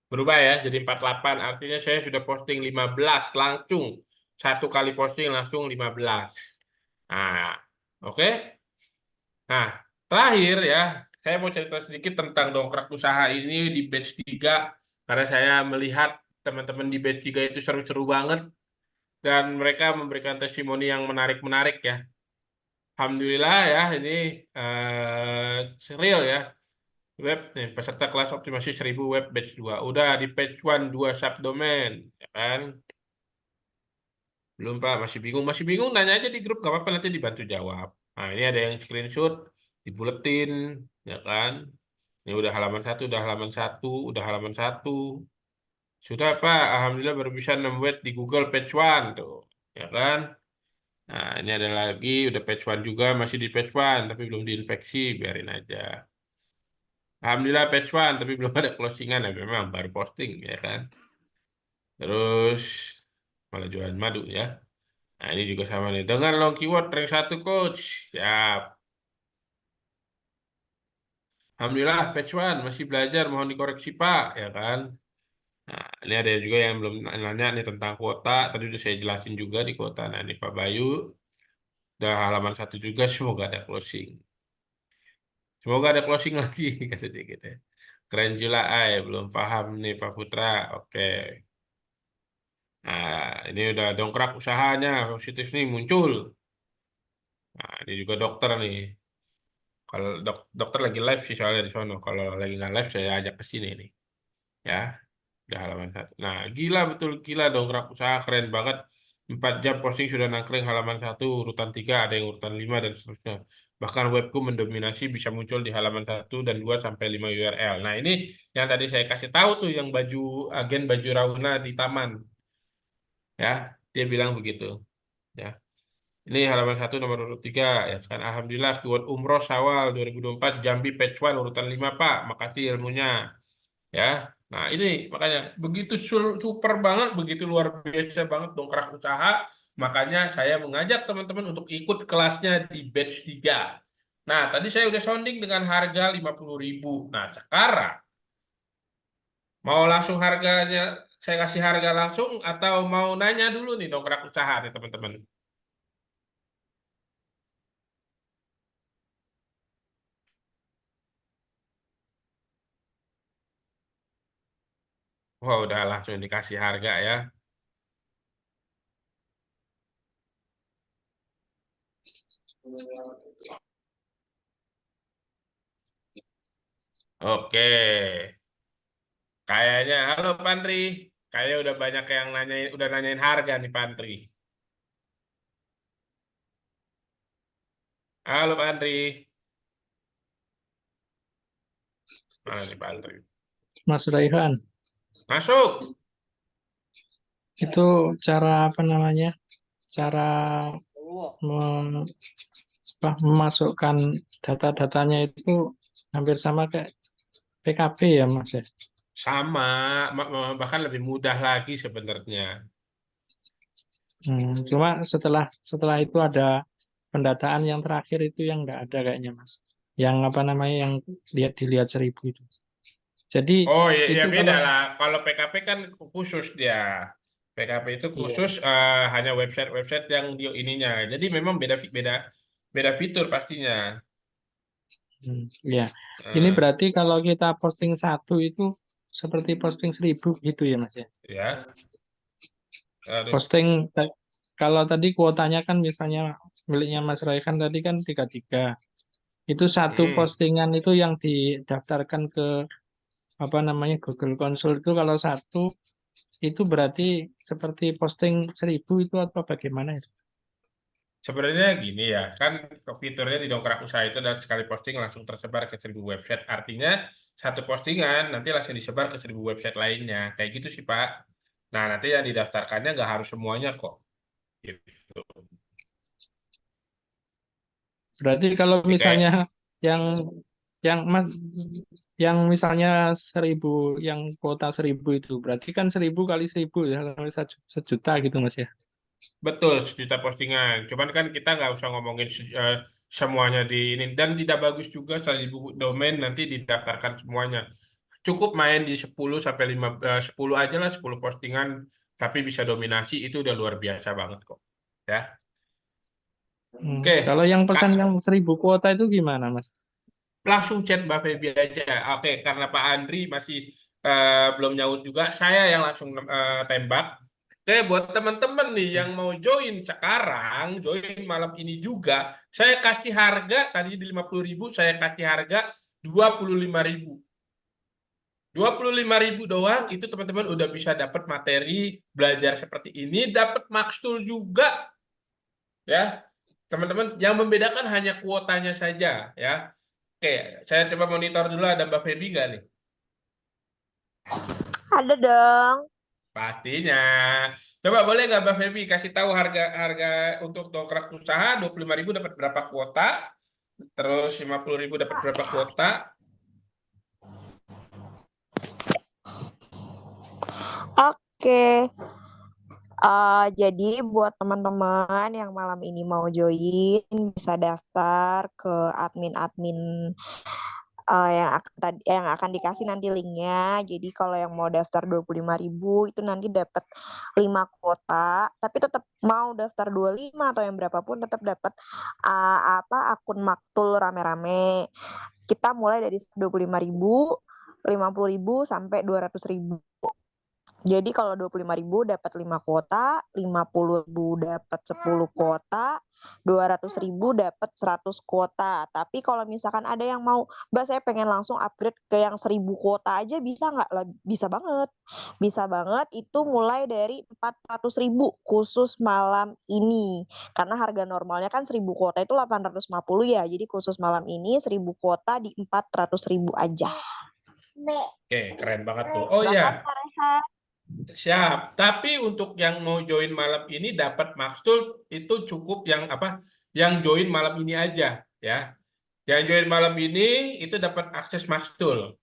Berubah ya, jadi 48. Artinya saya sudah posting 15 langsung. Satu kali posting langsung 15. Nah, oke. Nah, terakhir ya, saya mau cerita sedikit tentang dongkrak usaha ini di batch 3. Karena saya melihat teman-teman di batch 3 itu seru-seru banget. Dan mereka memberikan testimoni yang menarik-menarik ya. Alhamdulillah ya, ini real ya. Web nih, peserta kelas optimasi 1000 web batch 2. Udah di page 1 2 subdomain, ya kan? Belum Pak, masih bingung. Masih bingung nanya aja di grup, gak apa-apa nanti dibantu jawab. Nah, ini ada yang screenshot, dibuletin, ya kan? Ini Ini udah halaman 1, udah halaman 1, udah halaman 1. Sudah Pak, Alhamdulillah baru bisa nemu di Google page 1 tuh. Ya kan? Nah, ini ada lagi, udah page 1 juga, masih di page 1, tapi belum diinfeksi, biarin aja. Alhamdulillah page 1, tapi belum ada closingan, ya memang baru posting, ya kan? Terus, malah jualan madu ya. Nah, ini juga sama nih. Dengan long keyword rank 1 coach. Siap. Alhamdulillah page 1 masih belajar, mohon dikoreksi Pak, ya kan? Nah, ini ada juga yang belum nanya nih tentang kuota. Tadi udah saya jelasin juga di kuota. Nah, ini Pak Bayu. Udah halaman 1 juga, semoga ada closing. Semoga ada closing lagi, kata dia gitu ya. Keren juga, belum paham nih Pak Putra. Oke. Nah, ini udah dongkrak usahanya, positif nih muncul. Nah, ini juga dokter nih. Kalau dokter lagi live sih soalnya di sono. Kalau lagi nggak live, saya ajak ke sini nih. Ya, udah halaman 1. Nah, gila betul gila dongkrak usaha keren banget. 4 jam posting sudah nangkring halaman 1, urutan 3, ada yang urutan 5 dan seterusnya. Bahkan webku mendominasi bisa muncul di halaman 1 dan 2 sampai 5 URL. Nah, ini yang tadi saya kasih tahu tuh yang agen baju Rauna di taman. Ya, dia bilang begitu. Ya. Ini halaman 1 nomor urut 3 ya kan. Alhamdulillah keyword umroh Syawal 2024 Jambi page 1 urutan 5 Pak. Makasih ilmunya. Ya. Nah, ini makanya begitu super banget, begitu luar biasa banget dongkrak usaha. Makanya saya mengajak teman-teman untuk ikut kelasnya di batch 3. Nah, tadi saya udah sounding dengan harga 50.000. Nah, sekarang mau langsung harganya saya kasih harga langsung atau mau nanya dulu nih dongkrak usaha nih teman-teman. Wah, udah langsung dikasih harga ya. Oke. Kayaknya, halo Pantri. Kayaknya udah banyak yang nanyain harga nih Pantri. Halo Pantri. Mana nih Pantri? Mas Raihan, Masuk. itu cara apa namanya? Cara mem- memasukkan data-datanya itu hampir sama kayak PKB ya, Mas ya. Sama, bahkan lebih mudah lagi sebenarnya. Cuma setelah setelah itu ada pendataan yang terakhir itu yang nggak ada kayaknya, Mas. Yang apa namanya yang dilihat 1.000 itu. Jadi Oh ya, ya itu beda kalau lah. Kalau PKP kan khusus dia. PKP itu iya, khusus hanya website-website yang dia ininya. Jadi memang beda beda beda fitur pastinya. iya. Ini Eh, berarti kalau kita posting satu itu seperti posting 1.000 gitu ya, Mas ya. ya. Aduh. Posting kalau tadi kuotanya kan misalnya miliknya Mas Rai kan tadi kan 33. Itu satu Hmm. postingan itu yang didaftarkan ke apa namanya Google Console itu kalau satu itu berarti seperti posting 1.000 itu atau bagaimana itu? Sebenarnya gini ya, kan fiturnya di dongkrak usaha itu dan sekali posting langsung tersebar ke 1.000 website. Artinya satu postingan nanti langsung disebar ke 1.000 website lainnya. Kayak gitu sih Pak. Nah nanti yang didaftarkannya nggak harus semuanya kok. Gitu. Berarti kalau Jadi kayak misalnya yang yang mas yang misalnya 1.000 yang kuota 1.000 itu berarti kan 1.000 kali 1.000 ya sampai sejuta gitu Mas ya. betul sejuta postingan. Cuman kan kita nggak usah ngomongin semuanya di ini. Dan tidak bagus juga 1.000 domain nanti didaftarkan semuanya. Cukup main di 10 sampai 10 aja lah 10 postingan tapi bisa dominasi itu udah luar biasa banget kok. Ya. Oke, Kalau yang pesan Kak, yang 1.000 kuota itu gimana Mas? langsung chat Mbak Feby aja. Oke, karena Pak Andri masih belum nyaut juga, saya yang langsung tembak. Oke, buat teman-teman nih yang mau join sekarang, join malam ini juga, saya kasih harga tadi di 50.000, saya kasih harga 25.000. 25.000 doang, itu teman-teman udah bisa dapat materi belajar seperti ini, dapat makstul juga, ya. Teman-teman, yang membedakan hanya kuotanya saja, ya. Oke, saya coba monitor dulu ada Mbak Feby nggak nih? Ada dong. Pastinya. Coba boleh nggak Mbak Feby kasih tahu harga harga untuk dongkrak usaha 25.000 dapat berapa kuota? Terus 50.000 dapat berapa kuota? Oke. Jadi buat teman-teman yang malam ini mau join bisa daftar ke admin-admin yang akan dikasih nanti linknya. Jadi kalau yang mau daftar 25.000 itu nanti dapat 5 kuota, tapi tetap mau daftar 25 atau yang berapapun tetap dapat akun Maktul rame-rame. Kita mulai dari 25.000, 50.000 sampai 200.000. Jadi kalau 25.000 dapat 5 kuota, 50.000 dapat 10 kuota, 200.000 dapat 100 kuota. Tapi kalau misalkan ada yang mau, Mbak saya pengen langsung upgrade ke yang 1.000 kuota aja bisa nggak? Bisa banget. Bisa banget itu mulai dari 400.000 khusus malam ini. Karena harga normalnya kan 1.000 kuota itu 850 ya. Jadi khusus malam ini 1.000 kuota di 400.000 aja. Oke, keren banget tuh. Oh Silakan iya, Kak Rehan. siap. Tapi untuk yang mau join malam ini dapat maksud itu cukup yang apa? Yang join malam ini aja, ya. Yang join malam ini itu dapat akses makstul.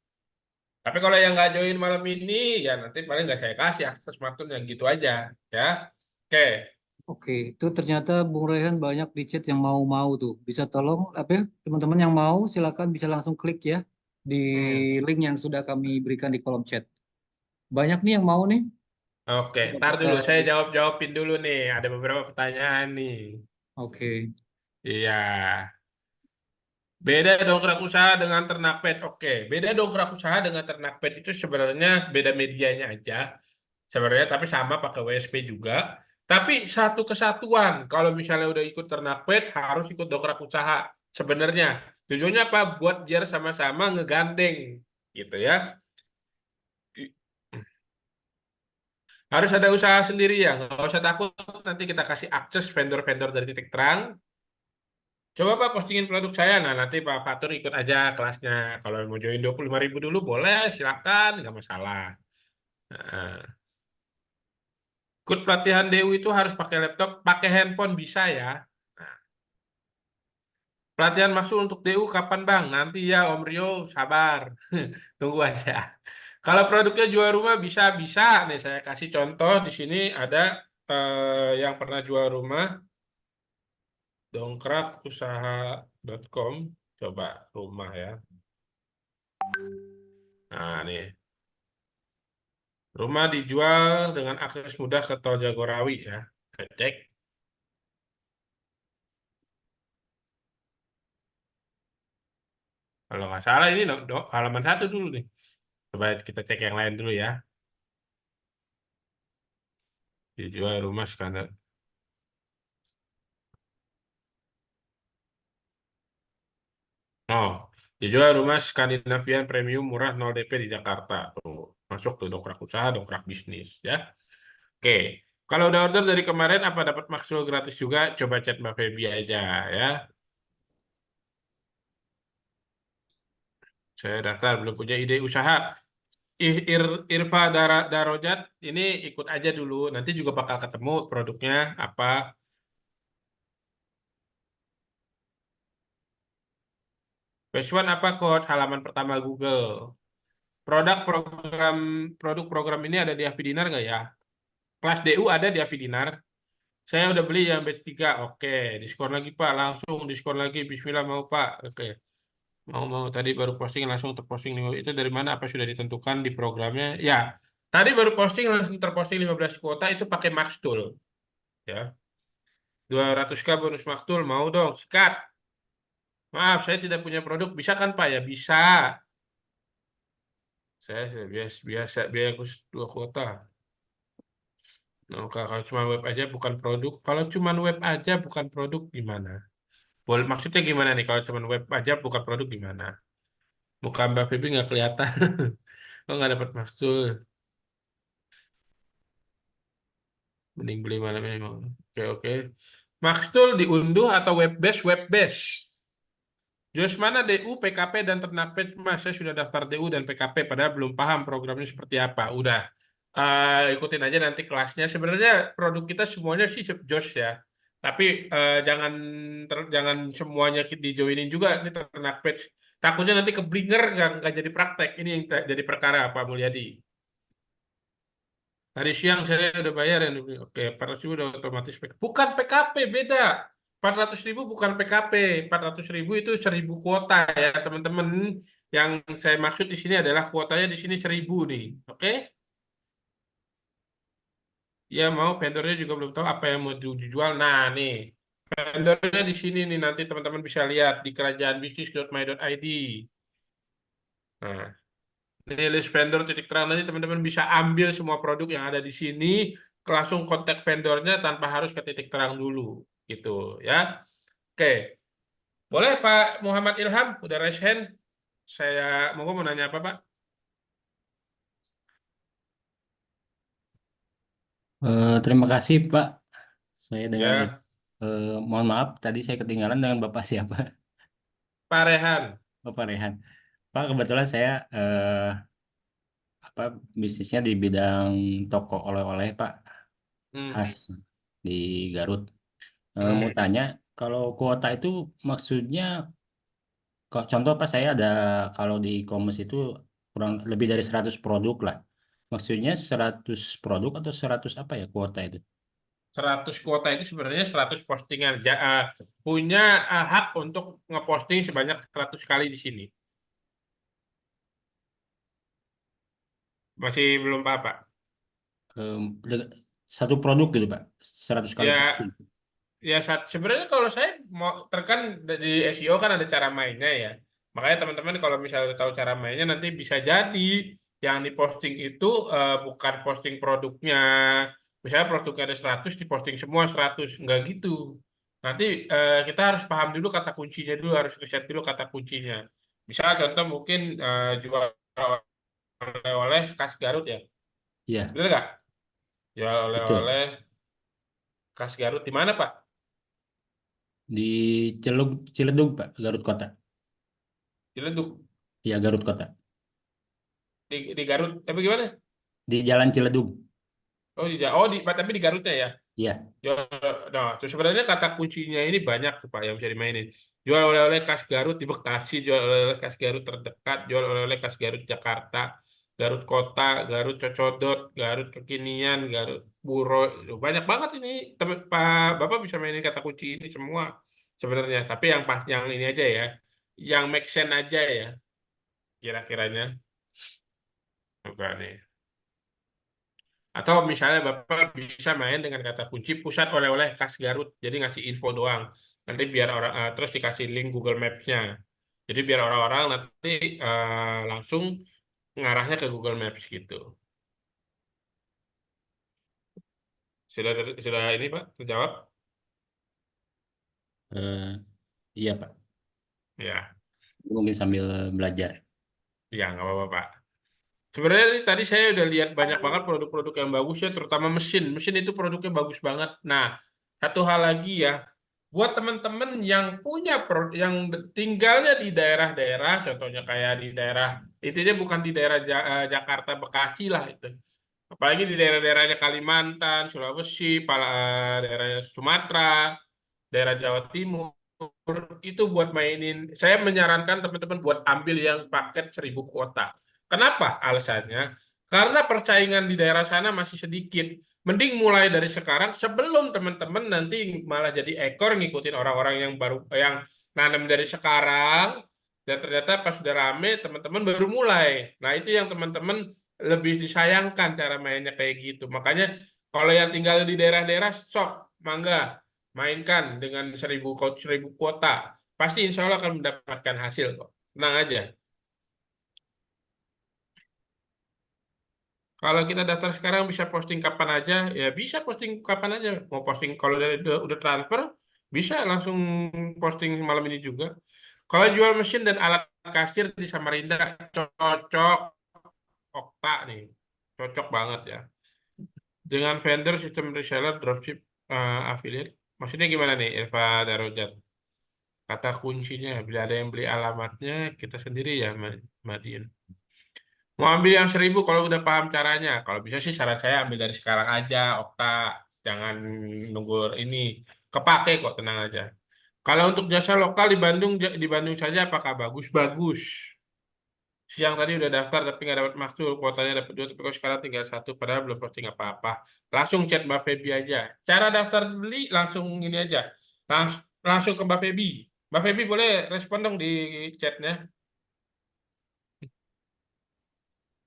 Tapi kalau yang nggak join malam ini, ya nanti paling nggak saya kasih akses makstul yang gitu aja, ya. Oke. Oke, itu ternyata Bung Rehan banyak di chat yang mau-mau tuh. Bisa tolong apa ya, teman-teman yang mau silakan bisa langsung klik ya di Hmm. link yang sudah kami berikan di kolom chat. Banyak nih yang mau nih. Oke, Coba ntar kita dulu saya jawabin dulu nih. Ada beberapa pertanyaan nih. Oke. Iya. Beda dongkrak usaha dengan ternak pet. Oke, beda dongkrak usaha dengan ternak pet itu sebenarnya beda medianya aja. Sebenarnya tapi sama pakai WSP juga. Tapi satu kesatuan. Kalau misalnya udah ikut ternak pet harus ikut dongkrak usaha. Sebenarnya tujuannya apa? Buat biar sama-sama ngegandeng gitu ya. Harus ada usaha sendiri ya. Nggak usah takut nanti kita kasih akses vendor-vendor dari Titik Terang. Coba Pak postingin produk saya. Nah, nanti Pak Fatur ikut aja kelasnya. Kalau mau join 25.000 dulu boleh, silakan, nggak masalah. Nah, ikut pelatihan DU itu harus pakai laptop, pakai handphone bisa ya. Nah, pelatihan masuk untuk DU kapan Bang? Nanti ya Om Rio, sabar. Tunggu aja. Kalau produknya jual rumah bisa-bisa. Nih saya kasih contoh di sini ada yang pernah jual rumah dongkrakusaha.com. Coba rumah ya. Nah, nih. Rumah dijual dengan akses mudah ke Tol Jagorawi ya. Kita cek. Kalau nggak salah ini halaman 1 dulu nih. Coba kita cek yang lain dulu ya. Dijual rumah skandal. Oh, dijual rumah Skandinavian Premium murah 0 DP di Jakarta. Tuh, masuk tuh dongkrak usaha, dongkrak bisnis ya. Oke. Kalau udah order dari kemarin apa dapat maksimal gratis juga? Coba chat Mbak Feby aja ya. Saya daftar belum punya ide usaha. Irfa Darojat ini ikut aja dulu. Nanti juga bakal ketemu produknya apa. Phase one apa coach? Halaman pertama Google. Produk program produk program ini ada di Avidinar nggak ya? Kelas DU ada di Avidinar. Saya udah beli yang batch 3. Oke, diskon lagi Pak. Langsung diskon lagi. Bismillah mau Pak. Oke. Mau tadi baru posting langsung terposting itu dari mana? Apa sudah ditentukan di programnya? Ya. Tadi baru posting langsung terposting 15 kuota itu pakai Max Tool ya. 200K bonus maktul mau dong sikat. Maaf saya tidak punya produk bisa kan Pak ya bisa. Saya biasa biasa biaya khusus 2 kuota. Nah, kalau cuma web aja bukan produk. Kalau cuma web aja bukan produk gimana? Boleh maksudnya gimana nih? Kalau cuma web aja bukan produk gimana? Muka Mbak Feby nggak kelihatan. Oh nggak dapat maksud. Mending beli mana memang. Oke oke. Maksud diunduh atau web base web base. Jos mana DU, PKP, dan ternak pet, Mas? Saya sudah daftar DU dan PKP, padahal belum paham programnya seperti apa. Udah, ikutin aja nanti kelasnya. Sebenarnya produk kita semuanya sih Jos ya. Tapi jangan semuanya dijoinin juga nih ternak pet. Takutnya nanti keblinger nggak jadi praktek. Ini yang jadi perkara Pak Mulyadi. Tadi siang saya udah bayar ya. Oke, 400.000 udah otomatis PKP. Bukan PKP, beda. 400.000 bukan PKP. 400.000 itu 1.000 kuota ya, teman-teman. Yang saya maksud di sini adalah kuotanya di sini 1.000 nih. Oke? Ya, mau vendornya juga belum tahu apa yang mau dijual. Nah, nih. Vendornya di sini nih, nanti teman-teman bisa lihat di kerajaanbisnis.my.id. Nah, ini list vendor titik terang, nanti teman-teman bisa ambil semua produk yang ada di sini, langsung kontak vendornya tanpa harus ke titik terang dulu, gitu ya. Oke, boleh Pak Muhammad Ilham, udah raise hand. Saya mau nanya apa Pak? Terima kasih Pak. Saya dengan Ya, mohon maaf tadi saya ketinggalan dengan Bapak siapa? Pak Rehan. Bapak Rehan. Pak, kebetulan saya apa bisnisnya di bidang toko oleh-oleh Pak, Hmm, khas di Garut. Mau hmm. tanya, kalau kuota itu maksudnya, kok contoh Pak, saya ada kalau di e-commerce itu kurang lebih dari 100 produk lah. Maksudnya 100 produk atau 100 apa ya kuota itu? 100 kuota itu sebenarnya 100 postingan. Punya hak untuk ngeposting sebanyak 100 kali di sini. Masih belum Pak, Pak? Em, de- Satu produk gitu Pak, 100 kali Ya, posting. ya, sebenarnya kalau saya mau terkan di SEO kan ada cara mainnya ya. Makanya teman-teman kalau misalnya udah tahu cara mainnya nanti bisa jadi yang diposting itu bukan posting produknya. Misalnya produknya ada 100 diposting semua 100. Enggak gitu. Nanti kita harus paham dulu kata kuncinya dulu, harus riset dulu kata kuncinya. Misal contoh mungkin jual oleh-oleh khas Garut ya. Iya, Bener nggak? Jual betul. oleh-oleh khas Garut di mana Pak? Di Ciledug, Pak, Garut Kota. Ciledug. Iya, Garut Kota. Di Garut. Tapi gimana? Di Jalan Ciledug. Tapi di Garutnya ya. Iya, Nah, terus sebenarnya kata kuncinya ini banyak tuh Pak yang bisa dimainin. Jual oleh-oleh khas Garut di Bekasi, jual oleh-oleh khas Garut terdekat, jual oleh-oleh khas Garut Jakarta, Garut Kota, Garut Cocodot, Garut Kekinian, Garut Buro. Banyak banget ini. Pak Bapak bisa mainin kata kunci ini semua sebenarnya. Tapi yang pas yang ini aja ya, yang make sense aja ya kira-kiranya. Bukan nih. Atau misalnya Bapak bisa main dengan kata kunci pusat oleh-oleh khas Garut. Jadi ngasih info doang. Nanti biar orang terus dikasih link Google Maps-nya. Jadi biar orang-orang nanti langsung ngarahnya ke Google Maps gitu. Sudah ini Pak terjawab? eh, iya Pak. Ya, Mungkin sambil belajar. ya nggak apa-apa Pak. Sebenarnya ini tadi saya udah lihat banyak banget produk-produk yang bagus ya, terutama mesin. Mesin itu produknya bagus banget. Nah, satu hal lagi ya, buat teman-teman yang punya yang tinggalnya di daerah-daerah, contohnya kayak di daerah, intinya bukan di daerah Jakarta, Bekasi lah itu. Apalagi di daerah-daerahnya Kalimantan, Sulawesi, daerahnya Sumatera, daerah Jawa Timur, itu buat mainin. Saya menyarankan teman-teman buat ambil yang paket 1.000 kuota. Kenapa? Alasannya, karena persaingan di daerah sana masih sedikit. Mending mulai dari sekarang sebelum teman-teman nanti malah jadi ekor ngikutin orang-orang yang baru yang nanam dari sekarang dan ternyata pas sudah rame teman-teman baru mulai. Nah, itu yang teman-teman lebih disayangkan cara mainnya kayak gitu. Makanya kalau yang tinggal di daerah-daerah sok mangga mainkan dengan 1.000 kuota. Pasti insya Allah akan mendapatkan hasil kok. Tenang aja. Kalau kita daftar sekarang bisa posting kapan aja, ya bisa posting kapan aja. Mau posting kalau udah transfer, bisa langsung posting malam ini juga. Kalau jual mesin dan alat kasir di Samarinda, cocok Okta nih. Cocok banget ya. Dengan vendor sistem reseller dropship affiliate. Maksudnya gimana nih, Eva Darojat? Kata kuncinya, bila ada yang beli alamatnya, kita sendiri ya, Madiun. Mau ambil yang 1.000 kalau udah paham caranya. Kalau bisa sih saran saya ambil dari sekarang aja, Okta. Jangan nunggu ini. Kepake kok, tenang aja. Kalau untuk jasa lokal di Bandung saja apakah bagus? Bagus. Siang tadi udah daftar tapi nggak dapat maksud. Kuotanya dapat 2 tapi kok sekarang tinggal 1 padahal belum posting apa-apa. Langsung chat Mbak Feby aja. Cara daftar beli langsung ini aja. Langsung ke Mbak Feby. Mbak Feby boleh respon dong di chatnya.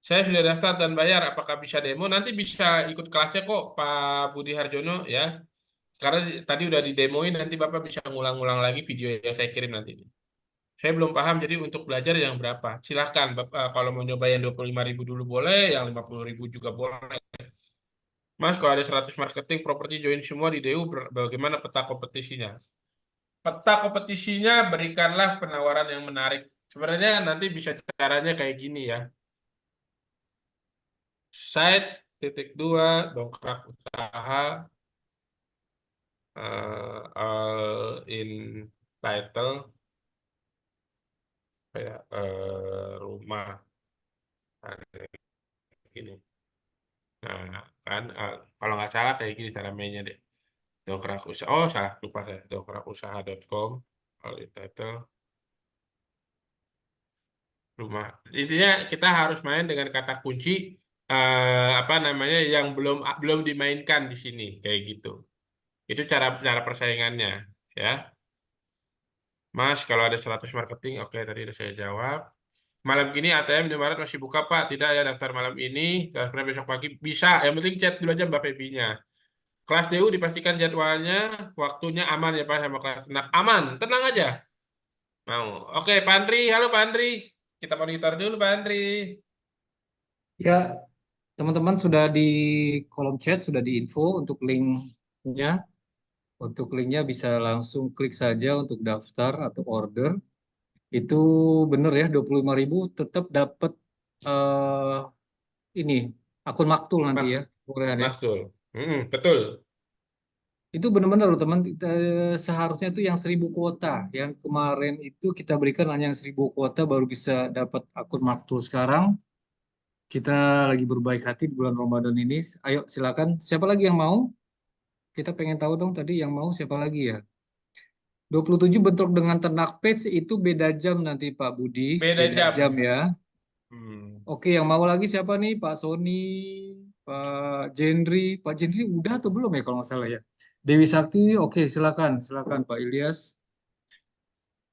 Saya sudah daftar dan bayar. Apakah bisa demo? Nanti bisa ikut kelasnya kok, Pak Budi Harjono ya. Karena tadi udah didemoin, nanti Bapak bisa ngulang-ngulang lagi video yang saya kirim nanti. Saya belum paham, jadi untuk belajar yang berapa? Silahkan, Bapak, kalau mau nyoba yang 25.000 dulu boleh, yang 50.000 juga boleh. Mas, kalau ada 100 marketing, properti join semua di DU, bagaimana peta kompetisinya? Peta kompetisinya berikanlah penawaran yang menarik. Sebenarnya nanti bisa caranya kayak gini ya. Site, titik dua, dongkrak usaha, all in title, kayak rumah, kayak gini. Nah, kan kalau nggak salah kayak gini cara mainnya deh. Dongkrak usaha, oh salah, lupa saya. Dongkrakusaha.com, all in title, rumah. Intinya kita harus main dengan kata kunci apa namanya yang belum belum dimainkan di sini kayak gitu. Itu cara cara persaingannya ya. Mas, kalau ada 100 marketing, oke tadi udah saya jawab. Malam gini ATM di Maret masih buka Pak? Tidak ya, daftar malam ini, daftar besok pagi bisa. Yang penting chat dulu aja Mbak Febinya. Kelas DU dipastikan jadwalnya, waktunya aman ya Pak sama kelas tenang. Aman, tenang aja. Mau. Oke, Pak Andri, halo Pak Andri. Kita monitor dulu Pak Andri. Ya, teman-teman sudah di kolom chat, sudah di info untuk linknya. Untuk linknya bisa langsung klik saja untuk daftar atau order. Itu benar ya, 25.000 tetap dapat eh ini akun maktul nanti Mas, ya. Boleh ya. Mastul. Betul. Itu benar-benar loh teman, seharusnya itu yang 1.000 kuota. Yang kemarin itu kita berikan hanya yang 1.000 kuota baru bisa dapat akun maktul. Sekarang kita lagi berbaik hati di bulan Ramadan ini. Ayo silakan. Siapa lagi yang mau? Kita pengen tahu dong tadi yang mau siapa lagi ya? 27 bentrok dengan ternak pets itu beda jam nanti Pak Budi. Beda Beda jam jam. ya. Hmm. Oke, yang mau lagi siapa nih? Pak Sony, Pak Jendri. Pak Jendri udah atau belum ya kalau nggak salah ya? Dewi Sakti, oke silakan. Silakan Pak Ilyas.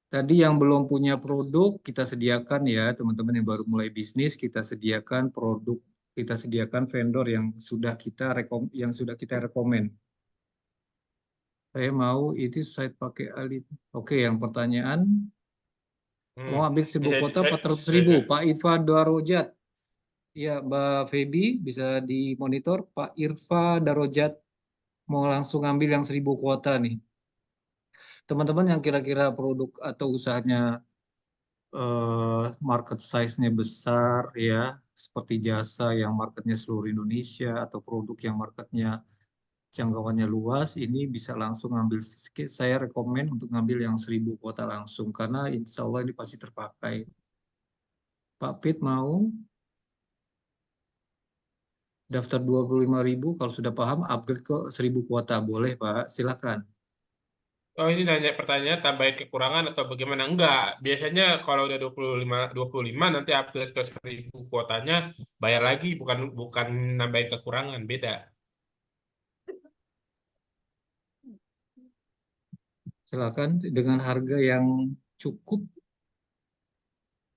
Tadi yang belum punya produk kita sediakan ya, teman-teman yang baru mulai bisnis kita sediakan produk, kita sediakan vendor yang sudah kita rekomen. Saya mau itu saya pakai alit. Oke, yang pertanyaan mau ambil 1.000 Bisa, kota 400.000. Pak Irfa Darojat. Ya, Mbak Feby bisa dimonitor. Pak Irfa Darojat mau langsung ambil yang 1.000 kuota nih. Teman-teman yang kira-kira produk atau usahanya market size-nya besar ya, seperti jasa yang marketnya seluruh Indonesia atau produk yang marketnya jangkauannya luas, ini bisa langsung ambil. Saya rekomen untuk ngambil yang 1.000 kuota langsung karena insya Allah ini pasti terpakai. Pak Pit mau daftar 25.000 kalau sudah paham upgrade ke 1.000 kuota boleh Pak, silakan. Oh ini nanya pertanyaan tambahin kekurangan atau bagaimana? Enggak. Biasanya kalau udah 25 nanti upgrade ke 1.000 kuotanya bayar lagi bukan bukan nambahin kekurangan, beda. Silakan dengan harga yang cukup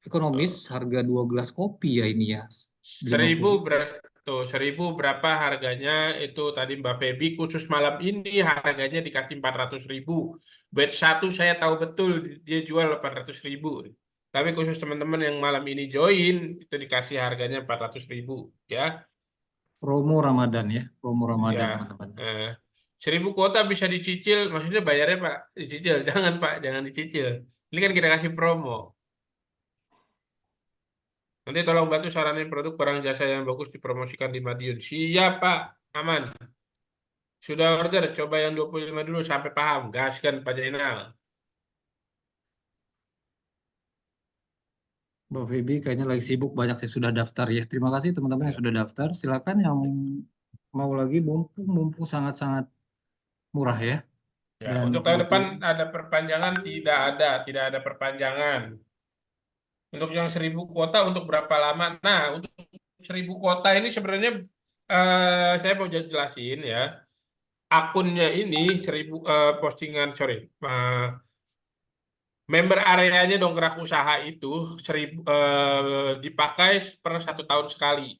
ekonomis, harga 2 gelas kopi ya ini ya. 1.000 50.000. tuh 1.000 berapa harganya itu tadi Mbak Feby khusus malam ini harganya dikasih 400.000. Batch 1 saya tahu betul dia jual 800.000. Tapi khusus teman-teman yang malam ini join itu dikasih harganya 400.000 ya. Promo Ramadan ya, promo Ya, Ramadan teman-teman. eh, 1.000 kuota bisa dicicil, maksudnya bayarnya Pak, dicicil. Jangan Pak, jangan dicicil. Ini kan kita kasih promo. Nanti tolong bantu saranin produk barang jasa yang bagus dipromosikan di Madiun. Siap Pak, aman. Sudah order, coba yang 25 dulu sampai paham. Gaskan Pak Jainal. Mbak Feby kayaknya lagi sibuk, banyak yang sudah daftar ya. Terima kasih teman-teman yang Ya. sudah daftar. Silakan yang mau lagi, mumpung sangat-sangat murah ya. Ya, Dan untuk tahun depan kebetulan ada perpanjangan tidak ada perpanjangan. Untuk yang 1.000 kuota untuk berapa lama? Nah, untuk 1.000 kuota ini sebenarnya saya mau jelasin ya. Akunnya ini 1.000 postingan, sorry, member areanya Dongkrak Usaha itu 1.000 dipakai per 1 tahun sekali.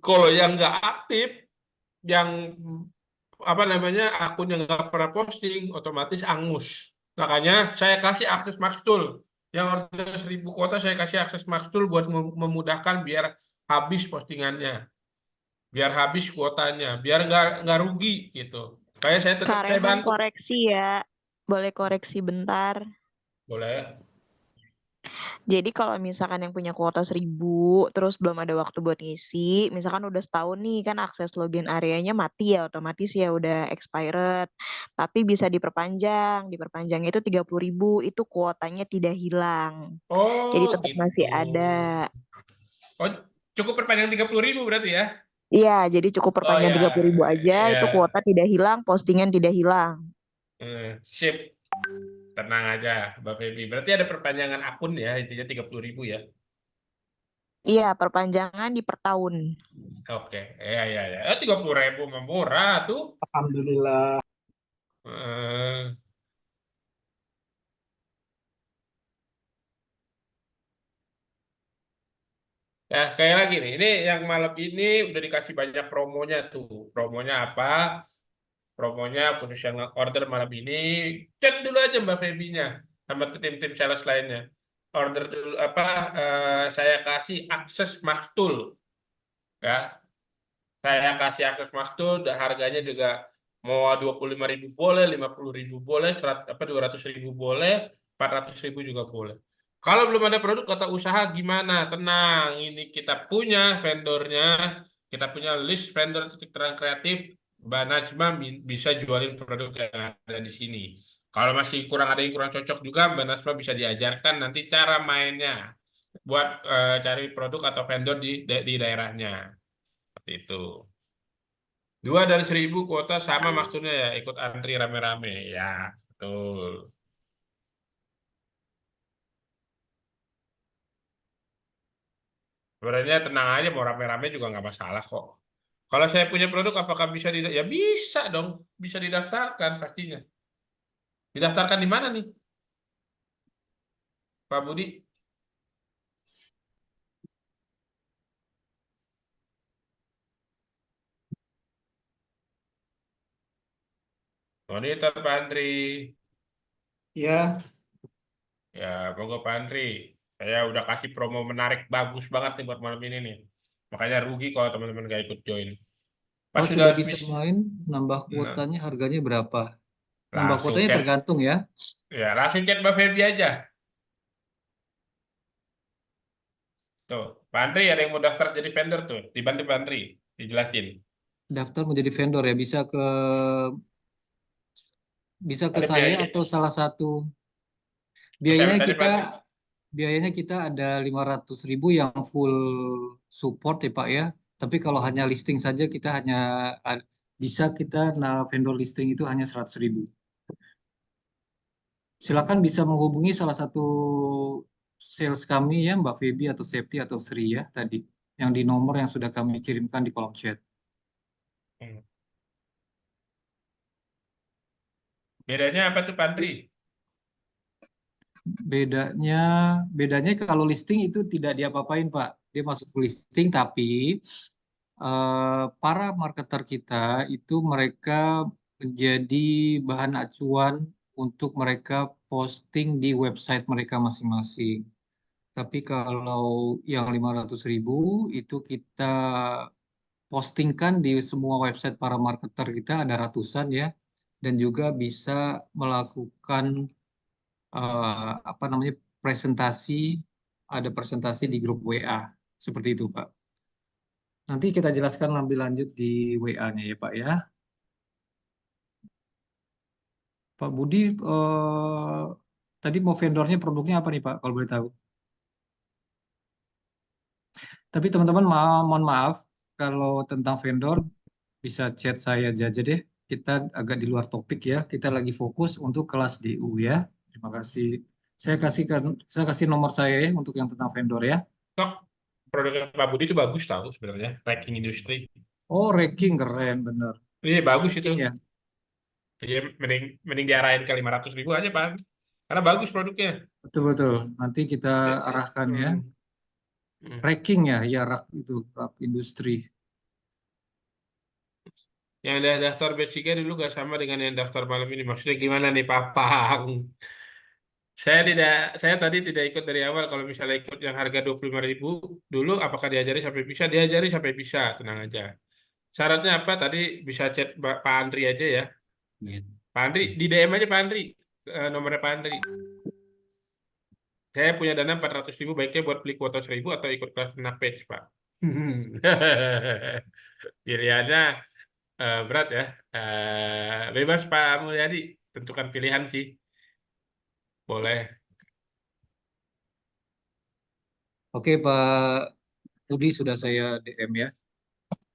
Kalau yang nggak aktif, yang apa namanya akun yang nggak pernah posting, otomatis angus. Makanya saya kasih akses Maxtool. Yang order 1.000 kuota saya kasih akses Maxtool buat memudahkan biar habis postingannya, biar habis kuotanya, biar nggak rugi gitu. Kayak saya tetap Kak saya Rehan bantu. koreksi ya. Boleh koreksi bentar. Boleh. Jadi kalau misalkan yang punya kuota 1.000, terus belum ada waktu buat ngisi, misalkan udah setahun nih kan akses login areanya mati ya, otomatis ya udah expired. Tapi bisa diperpanjang itu 30.000, itu kuotanya tidak hilang. Oh Jadi tetap gitu. masih ada. Oh, cukup perpanjang 30.000 berarti ya? Iya, jadi cukup Oh perpanjang ya, 30.000 aja, itu ya. kuota tidak hilang, postingan tidak hilang. Sip. Tenang aja, Mbak Feby. Berarti ada perpanjangan akun ya, intinya 30.000 ya. Iya, perpanjangan di per tahun. Oke, ya. 30.000 mah murah tuh. Alhamdulillah. Eh, ya, kayak lagi nih. Ini yang malam ini udah dikasih banyak promonya tuh. Promonya apa? Promonya khusus yang order malam ini. Cek dulu aja Mbak Feby-nya sama tim-tim sales lainnya. Order dulu apa? Saya kasih akses Maktul ya. Saya kasih akses Maktul, harganya juga mau 25.000 boleh, 50.000 boleh, 200.000 boleh, 400.000 juga boleh. Kalau belum ada produk kata usaha gimana? Tenang, ini kita punya vendornya, kita punya list vendor titik terang kreatif. Mbak Najma bisa jualin produk yang ada di sini. Kalau masih kurang ada yang kurang cocok juga, Mbak Najma bisa diajarkan nanti cara mainnya buat cari produk atau vendor di daerahnya. Seperti itu. 2 dari 1.000 kuota sama maksudnya ya ikut antri rame-rame ya betul. Sebenarnya tenang aja mau rame-rame juga nggak masalah kok. Kalau saya punya produk apakah bisa ya bisa dong, bisa didaftarkan pastinya. Didaftarkan di mana nih, Pak Budi? Monitor Pak Andri. Ya, Ya, monggo Pak Andri. Saya udah kasih promo menarik bagus banget nih buat malam ini nih. Makanya rugi kalau teman-teman nggak ikut join. Pas kalau sudah sudah bisa bis, main, nambah nah, kuotanya harganya berapa? Nambah langsung kuotanya chat. tergantung ya. Ya, langsung chat Mbak Feby aja. Tuh, Pak Andri ada yang mau daftar jadi vendor tuh. Dibantu Pak Andri, dijelasin. Daftar menjadi vendor ya, bisa ke Ada saya biaya. atau salah satu. Biayanya SMS aja kita Pak Andri. biayanya kita ada 500.000 yang full support ya Pak ya. Tapi kalau hanya listing saja kita bisa kita vendor listing itu hanya 100.000. Silakan bisa menghubungi salah satu sales kami ya Mbak Feby atau Septi atau Sri ya tadi yang di nomor yang sudah kami kirimkan di kolom chat. Hmm. Bedanya apa tuh Pak Andri? Bedanya bedanya kalau listing itu tidak diapa-apain Pak. Dia masuk ke listing tapi para marketer kita itu mereka menjadi bahan acuan untuk mereka posting di website mereka masing-masing. Tapi kalau yang 500.000 itu kita postingkan di semua website para marketer kita ada ratusan ya dan juga bisa melakukan apa namanya presentasi ada presentasi di grup WA seperti itu Pak. Nanti kita jelaskan lebih lanjut di WA-nya ya Pak ya. Pak Budi tadi mau vendornya produknya apa nih Pak kalau boleh tahu? Tapi teman-teman mohon maaf kalau tentang vendor bisa chat saya aja deh. Kita agak di luar topik ya. Kita lagi fokus untuk kelas DU ya. Terima kasih. Saya kasih nomor saya ya untuk yang tentang vendor ya. Tok, produk Pak Budi itu bagus tahu sebenarnya, ranking industri. Oh, ranking keren bener. Iya bagus itu. Ranking ya. Iya mending mending diarahin ke 500.000 aja Pak. Karena bagus produknya. Betul-betul. Nanti kita Eh, arahkan ya. hmm, hmm. Ranking ya, ya rak itu rak industri. Yang udah daftar batch 3 dulu gak sama dengan yang daftar malam ini. Maksudnya gimana nih Papang? Saya tadi tidak ikut dari awal. Kalau misalnya ikut yang harga 25.000 dulu, apakah diajari sampai bisa? Diajari sampai bisa, tenang aja. Syaratnya apa? Tadi bisa chat Pak Andri aja ya. Iya. Pak Andri, di DM aja Pak Andri. Nomornya Pak Andri. Saya punya dana 400.000, baiknya buat beli kuota 1.000 atau ikut kelas Kena Page, Pak. Pilihannya berat ya. Bebas Pak Mulyadi, tentukan pilihan sih. Boleh. Oke, Pak Budi sudah saya DM ya.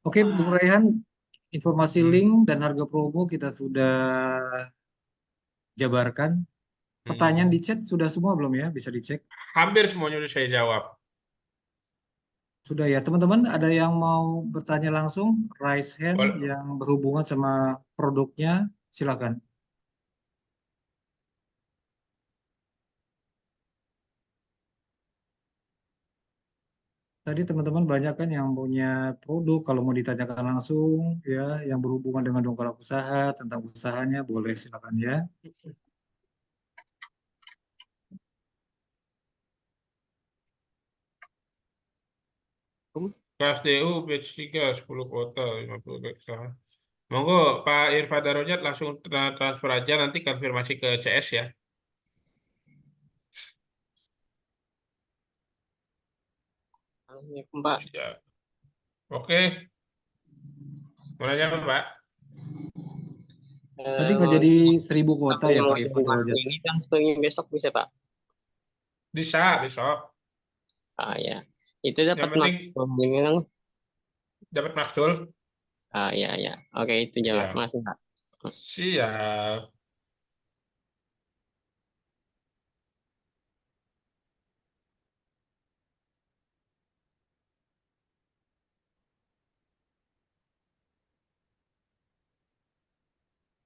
Oke, Bu Raihan, informasi Hmm. link dan harga promo kita sudah jabarkan. Pertanyaan di chat sudah semua belum ya? Bisa dicek. Hampir semuanya udah saya jawab. Sudah ya, teman-teman. Ada yang mau bertanya langsung? Raise hand Boleh. yang berhubungan sama produknya, silakan. Tadi teman-teman banyak kan yang punya produk, kalau mau ditanyakan langsung ya, yang berhubungan dengan dongkrak usaha, tentang usahanya, boleh silakan ya. Kelas DU batch 3, 10 kuota, 50 usaha. Monggo Pak Irfan Darajat langsung transfer aja, nanti konfirmasi ke CS ya. Mbak. Siap. Oke. Mau nanya apa Pak? Tadi nggak jadi 1.000 kuota Aku ya mau Pak Irfan Darajat? ini kan sebagai besok bisa Pak. Bisa besok. Ah ya, itu dapat Yang penting maksimum. dapat maksul. Ah ya ya, oke itu jawab Ya. masih Pak. Siap.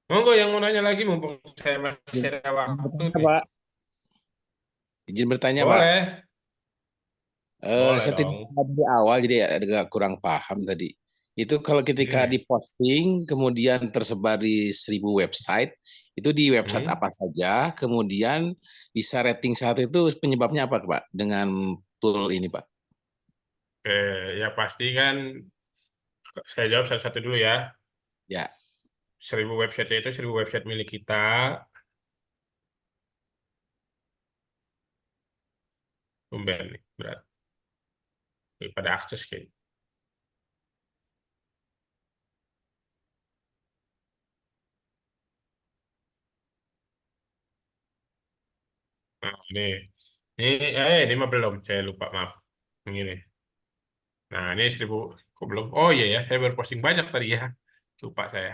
Monggo yang mau nanya lagi mumpung saya masih ada waktu nih. Pak. Izin bertanya, Pak. Boleh. Boleh Saya dong. tidak di awal jadi agak kurang paham tadi. Itu kalau ketika diposting kemudian tersebar di 1.000 website, itu di website apa saja, kemudian bisa rating saat itu penyebabnya apa, Pak? Dengan tool ini, Pak. Ya pasti kan saya jawab satu-satu dulu ya. Ya. 1.000 website itu 1.000 website milik kita. Tumben nih, berat. Pada akses kayak. Nah, ini mah belum, saya lupa maaf. Ini. Nah, ini 1.000, kok belum? Oh iya ya, saya baru posting banyak tadi ya. Lupa saya.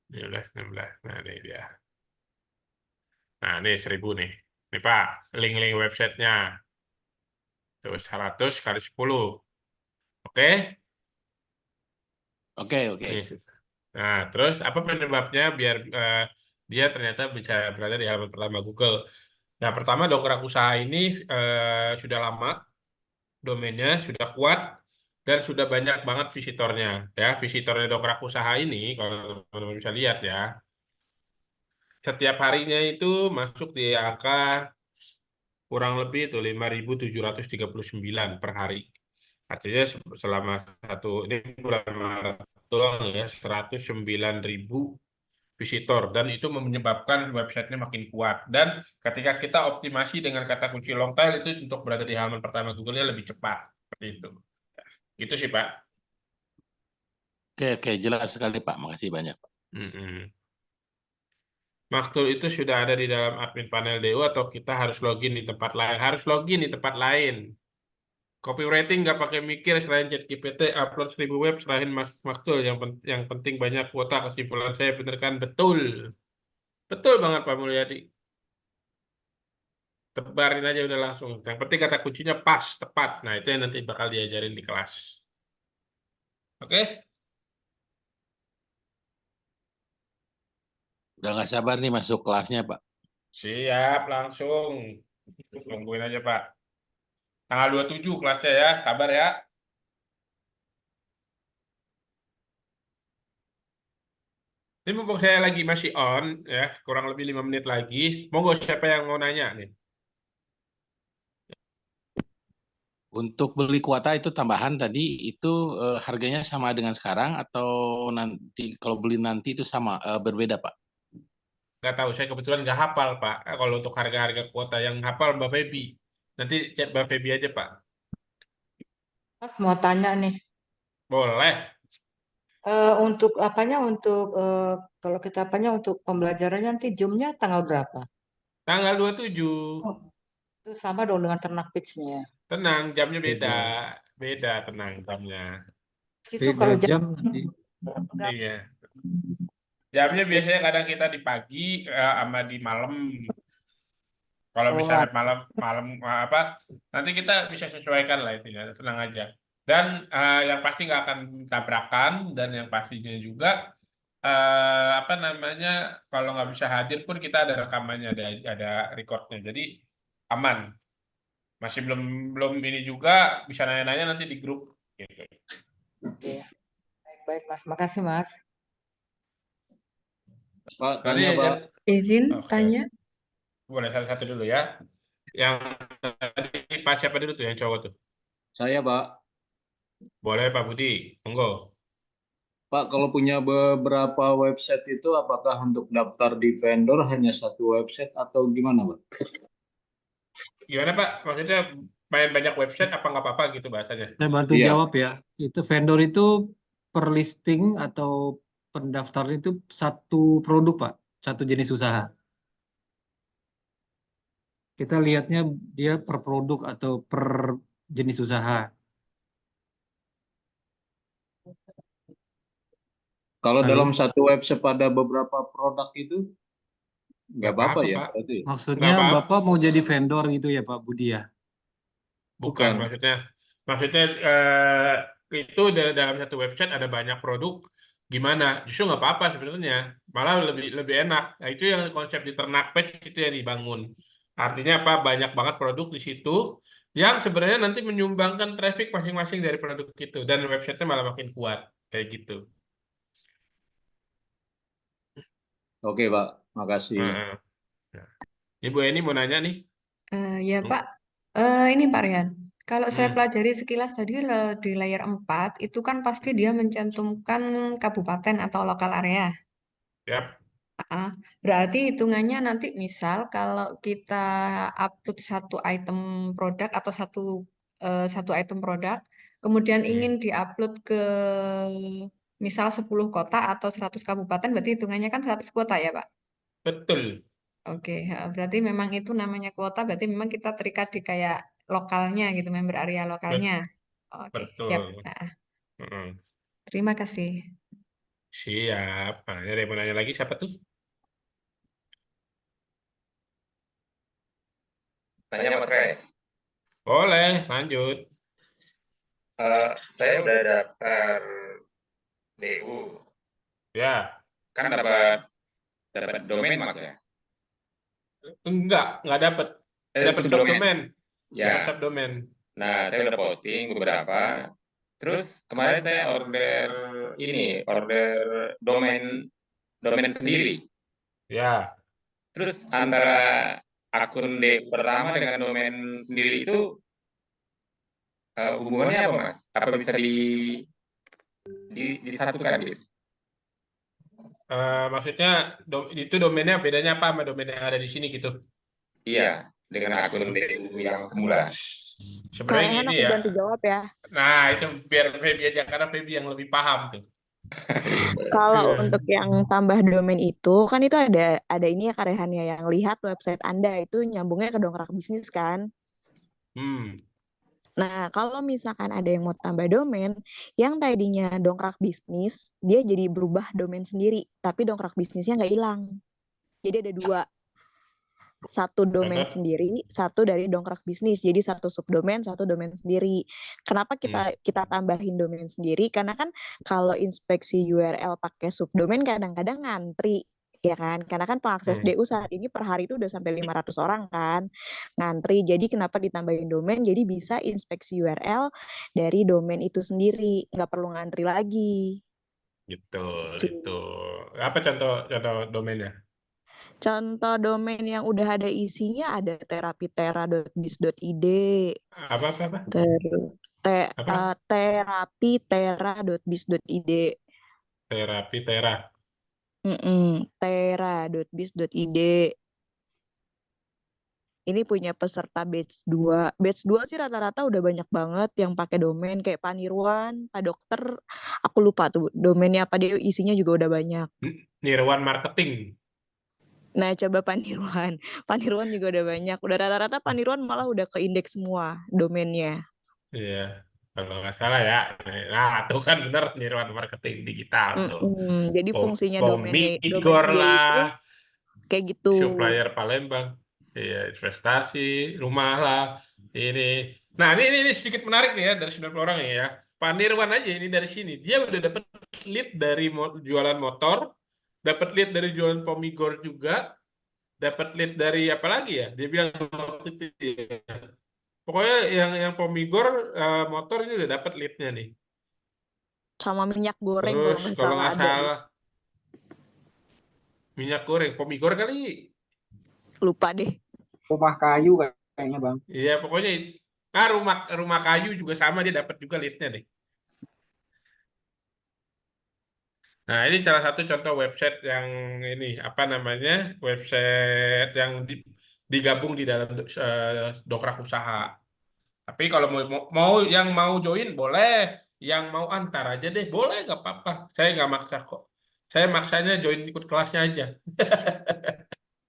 15, 16, nah ini dia. Nah, ini 1.000 nih. Ini Pak, link-link websitenya. Tuh, 100 kali 10. Oke? Oke. Nah, terus apa penyebabnya biar dia ternyata bisa berada di halaman pertama Google? Nah, pertama dongkrak usaha ini sudah lama, domainnya sudah kuat, dan sudah banyak banget visitornya. Ya, visitornya dongkrak usaha ini, kalau teman-teman bisa lihat ya, setiap harinya itu masuk di angka kurang lebih itu 5.739 per hari. Artinya selama ini bulan Maret doang ya 109.000 visitor, dan itu menyebabkan websitenya makin kuat. Dan ketika kita optimasi dengan kata kunci long tail itu untuk berada di halaman pertama Google-nya lebih cepat. Seperti itu. Itu sih Pak. Oke, jelas sekali Pak. Makasih banyak, Pak. Maktul itu sudah ada di dalam admin panel DU atau kita harus login di tempat lain? Harus login di tempat lain. Copywriting nggak pakai mikir selain ChatGPT, upload 1000 web selain Mas Maktul. Yang penting banyak kuota, kesimpulan saya bener kan? Betul. Betul banget Pak Mulyadi. Tebarin aja udah langsung. Yang penting kata kuncinya pas, tepat. Nah, itu yang nanti bakal diajarin di kelas. Oke? Udah nggak sabar nih masuk kelasnya, Pak. Siap, langsung. Tungguin aja, Pak. Tanggal 27 kelasnya ya, kabar ya. Ini mumpung saya lagi masih on, ya, kurang lebih 5 menit lagi. Monggo siapa yang mau nanya nih? Untuk beli kuota itu tambahan tadi itu harganya sama dengan sekarang atau nanti kalau beli nanti itu sama berbeda, Pak? Nggak tahu, saya kebetulan nggak hafal, Pak. Kalau untuk harga-harga kuota yang hafal Mbak Feby. Nanti chat Mbak Feby aja, Pak. Mas mau tanya nih, Boleh. untuk apanya untuk kalau kita apanya untuk pembelajarannya nanti jamnya tanggal berapa? Tanggal 27. Oh, itu sama dong dengan ternak pitch-nya. Tenang, jamnya beda. Beda. Beda, tenang jamnya. Situ Beda kalau jam jam nanti. enggak Iya. Jamnya Oke. biasanya kadang kita di pagi sama di malam. Kalau Oh, misalnya malam apa, nanti kita bisa sesuaikan lah itu ya, tenang aja. Dan yang pasti nggak akan tabrakan dan yang pastinya juga apa namanya, kalau nggak bisa hadir pun kita ada rekamannya, ada recordnya, jadi aman. Masih belum belum ini juga bisa nanya-nanya nanti di grup gitu. oke. Baik, Mas. Makasih, Mas. Pak, Tadi tanya Pak. Izin oke, tanya. boleh satu-satu dulu ya. Yang tadi Pak siapa dulu tuh yang cowok tuh? Saya Pak. Boleh Pak Budi, monggo. Pak, kalau punya beberapa website itu apakah untuk daftar di vendor hanya satu website atau gimana, Pak? Gimana Pak? Maksudnya main banyak website apa nggak apa-apa gitu bahasanya? Saya bantu Iya. jawab ya. Itu vendor itu per listing atau pendaftaran itu satu produk, Pak. Satu jenis usaha. Kita lihatnya dia per produk atau per jenis usaha. Kalau Halo? dalam satu website pada beberapa produk itu nggak apa-apa ya, Pak. berarti? Maksudnya Nggak apa-apa. Bapak mau jadi vendor gitu ya Pak Budi ya? Bukan, Bukan. maksudnya itu dalam satu website ada banyak produk. Gimana? Justru nggak apa-apa sebenarnya. Malah lebih enak. Nah, itu yang konsep di ternak page itu yang dibangun. Artinya apa? Banyak banget produk di situ yang sebenarnya nanti menyumbangkan traffic masing-masing dari produk itu dan websitenya malah makin kuat kayak gitu. Oke, Pak. Makasih. Nah, Ibu Eni mau nanya nih. Ya Pak, ini Pak Rian. Kalau saya Hmm, pelajari sekilas tadi di layer 4 itu kan pasti dia mencantumkan kabupaten atau lokal area. Yap. Ah, berarti hitungannya nanti misal kalau kita upload satu item produk atau satu item produk, kemudian ingin diupload ke misal 10 kota atau 100 kabupaten, berarti hitungannya kan 100 kota ya Pak? Betul. Oke, berarti memang itu namanya kuota, berarti memang kita terikat di kayak lokalnya gitu, member area lokalnya. Oke, siap. Betul. Mm-mm. Terima kasih. Siap. Nah, ada yang mau nanya lagi siapa tuh? Tanya Mas Ray, Boleh, lanjut. saya udah daftar DU, Ya, kan dapat domain Mas ya? enggak dapat. Dapat Subdomain. subdomain. Ya. Dapat subdomain. Nah, saya udah posting beberapa. Terus kemarin saya order domain sendiri. Ya. Terus antara akun D pertama dengan domain sendiri itu hubungannya apa Mas? Apa bisa disatukan gitu? Maksudnya itu domainnya bedanya apa sama domain yang ada di sini gitu? Iya, dengan akun DU yang semula. Sebenarnya Kalian gini aku ya. bantu jawab ya. Nah, itu biar Feby aja karena Feby yang lebih paham tuh. Kalau Iya. untuk yang tambah domain itu kan itu ada ini ya Karehannya yang lihat website Anda itu nyambungnya ke Dongkrak Bisnis kan. Nah, kalau misalkan ada yang mau tambah domain, yang tadinya dongkrak bisnis, dia jadi berubah domain sendiri, tapi dongkrak bisnisnya nggak hilang. Jadi ada dua, satu domain Contoh, sendiri, satu dari dongkrak bisnis. Jadi satu subdomain, satu domain sendiri. Kenapa kita tambahin domain sendiri? Karena kan kalau inspeksi URL pakai subdomain kadang-kadang ngantri, ya kan? Karena kan pengakses DU saat ini per hari itu udah sampai 500 orang kan ngantri. Jadi kenapa ditambahin domain? Jadi bisa inspeksi URL dari domain itu sendiri, nggak perlu ngantri lagi. gitu, Gitu. itu. Apa contoh domainnya? Contoh domain yang udah ada isinya ada terapitera.biz.id, Apa? terus Apa? terapitera.biz.id, Terapi Tera. tera.biz.id. Ini punya peserta batch 2. Batch 2 sih rata-rata udah banyak banget yang pakai domain kayak Pak Nirwan, Pak Dokter. Aku lupa tuh domainnya apa, dia isinya juga udah banyak. Nirwan Marketing. Nah, coba Pak Nirwan. Pak Nirwan juga udah banyak. Udah rata-rata Pak Nirwan malah udah ke indeks semua domainnya. Iya, kalau nggak salah ya. Nah, tuh kan bener Nirwan Marketing Digital tuh. Jadi fungsinya domain Pomigor sendiri itu lah, kayak gitu. supplier Palembang, iya, investasi, rumah lah, ini. Nah, ini sedikit menarik nih ya dari 90 orang ya. Pak Nirwan aja ini dari sini, dia udah dapat lead dari jualan motor, dapat lead dari jualan Pomigor juga, dapat lead dari apa lagi ya? Dia bilang waktu itu ya. Pokoknya yang Pomigor motor ini udah dapat leadnya nih. Sama minyak goreng kalau Terus nggak kalau salah nggak ada. salah minyak goreng, Pomigor kali. Lupa deh. Rumah kayu kayaknya Bang. Iya pokoknya rumah kayu juga sama dia dapat juga leadnya nih. Nah ini salah satu contoh website yang ini apa namanya website yang digabung di dalam dongkrak usaha. Tapi kalau mau yang mau join boleh, yang mau antar aja deh boleh nggak apa-apa. Saya nggak maksa kok. Saya maksanya join ikut kelasnya aja.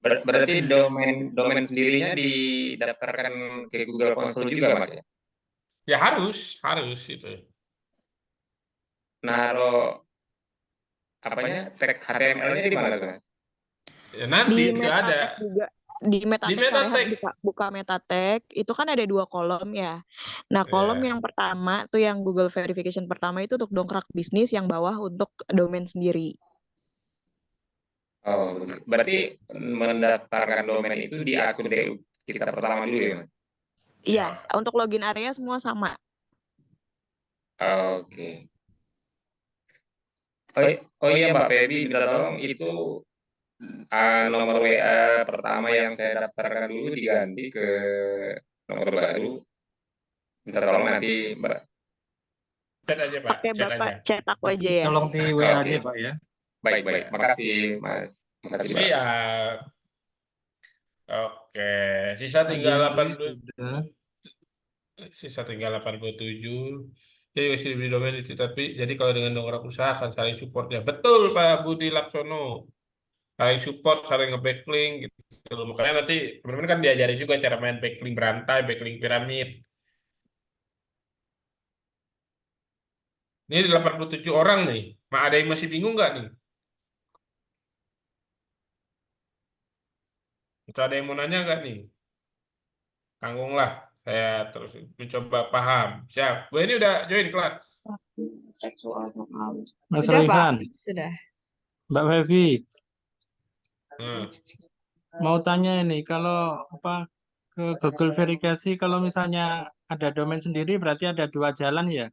Berarti domain sendirinya didaftarkan ke Google Console juga, Mas ya? Ya harus itu. Naruh apanya tag HTML-nya di mana tuh, Mas? Ya, nanti Di juga ada. Metatek juga. Di Metatek Kak Rehan Metatek. buka Metatek, itu kan ada 2 kolom ya. Nah, kolom Iya. yang pertama tuh yang Google Verification pertama itu untuk dongkrak bisnis, yang bawah untuk domain sendiri. Oh, berarti mendaftarkan domain itu di akun DU kita pertama dulu ya, Mas? Iya, untuk login area semua sama. Oke. Oh iya Mbak Feby, minta tolong itu nomor WA pertama yang saya daftarkan dulu diganti ke nomor baru. Minta tolong nanti Mbak. Chat aja Pak, Pakai chat Bapak aja. chat aku aja ya. Tolong di WA aja Pak ya. Baik. Makasih Mas. Makasih Mbak. Siap. Oke, sisa tinggal sudah. sisa tinggal 87. Jadi masih di domain itu tapi jadi kalau dengan dongkrak usaha akan saling supportnya. Betul Pak Budi Laksono. Saling support, saling nge-backlink gitu. Makanya nanti teman-teman kan diajari juga cara main backlink berantai, backlink piramid. Ini 87 orang nih. Ada yang masih bingung nggak nih? Atau ada yang mau nanya nggak nih? Tanggunglah, saya terus mencoba paham. Siap. Bu ini udah join kelas. Mas Sudah, Pak. Rehan, Sudah. Mbak Fevi, Hmm. mau tanya ini, kalau apa ke Google verifikasi, kalau misalnya ada domain sendiri, berarti ada 2 jalan ya?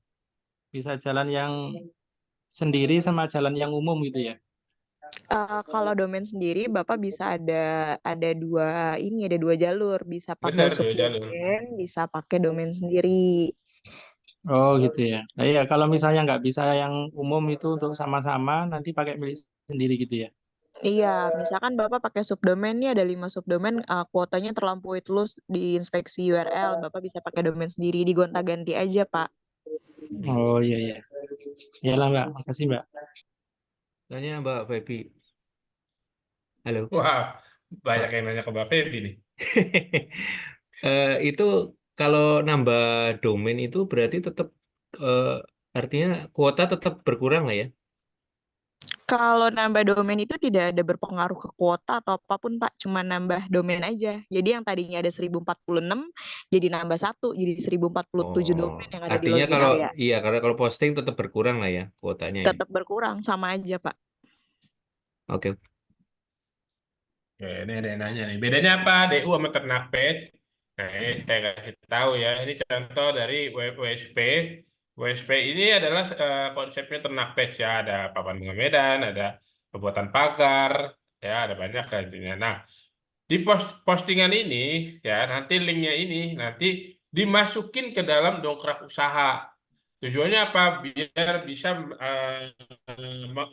Bisa jalan yang sendiri sama jalan yang umum gitu ya? Kalau domain sendiri Bapak bisa ada dua jalur, bisa pakai Benar, 2 jalur. subdomain, bisa pakai domain sendiri. Oh gitu ya. Nah, iya, kalau misalnya nggak bisa yang umum itu untuk sama-sama, nanti pakai milik sendiri gitu ya? Iya, misalkan Bapak pakai subdomain nih ada 5 subdomain, kuotanya terlampaui terus di inspeksi URL, Bapak bisa pakai domain sendiri, digonta-ganti aja Pak. Oh iya. Iyalah Mbak, makasih Mbak. Tanya Mbak Feby. Halo. Wah, banyak yang nanya ke Mbak Febi nih. Itu kalau nambah domain itu berarti tetap artinya kuota tetap berkurang lah ya. Kalau nambah domain itu tidak ada berpengaruh ke kuota atau apapun, Pak. Cuma nambah domain aja. Jadi yang tadinya ada 1046 jadi nambah satu, jadi 1047 Oh, domain yang ada di artinya login kalau area. iya kalau posting tetap berkurang lah ya kuotanya ya. Tetap berkurang, sama aja, Pak. Oke. Oke, ini ada yang nanya nih. Bedanya apa DU sama ternak page? Nah, ini saya kasih tahu ya. Ini contoh dari WSP. WSP ini adalah konsepnya ternak page ya. Ada papan bunga medan, ada pembuatan pagar, ya ada banyak lah intinya. Nah, di postingan ini ya nanti linknya ini nanti dimasukin ke dalam dongkrak usaha. Tujuannya apa? Biar bisa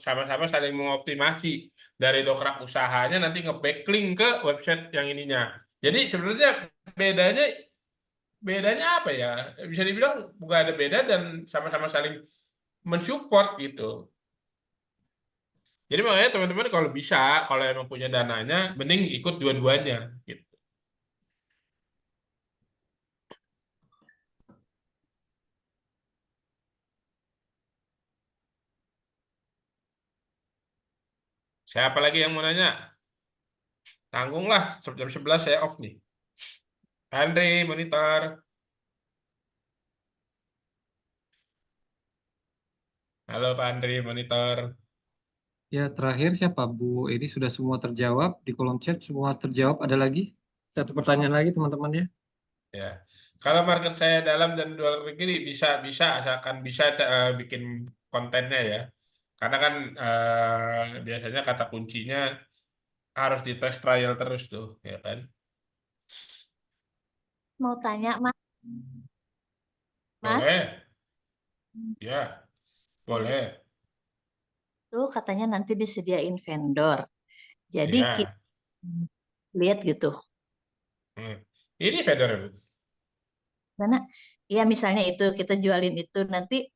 sama-sama saling mengoptimasi dari dongkrak usahanya nanti nge-backlink ke website yang ininya. Jadi sebenarnya bedanya bedanya apa ya? Bisa dibilang bukan ada beda dan sama-sama saling mensupport gitu. Jadi makanya teman-teman kalau bisa, kalau emang punya dananya, mending ikut dua-duanya gitu. Siapa lagi yang mau nanya? Tanggunglah, jam 11 saya off nih. Andre, monitor. Halo Pak Andri, monitor. Ya, terakhir siapa Bu? Ini sudah semua terjawab di kolom chat, semua terjawab. Ada lagi? Satu pertanyaan lagi teman-teman ya. Ya, kalau market saya dalam dan luar negeri bisa bisa asalkan bisa bikin kontennya ya. Karena kan biasanya kata kuncinya harus di test trial terus tuh, ya kan? Mau tanya, Mas. Mas, Boleh, ya, boleh. itu katanya nanti disediain vendor. Jadi kita Ya. lihat gitu. Hmm. Ini vendor, Bu. Karena ya misalnya itu kita jualin itu nanti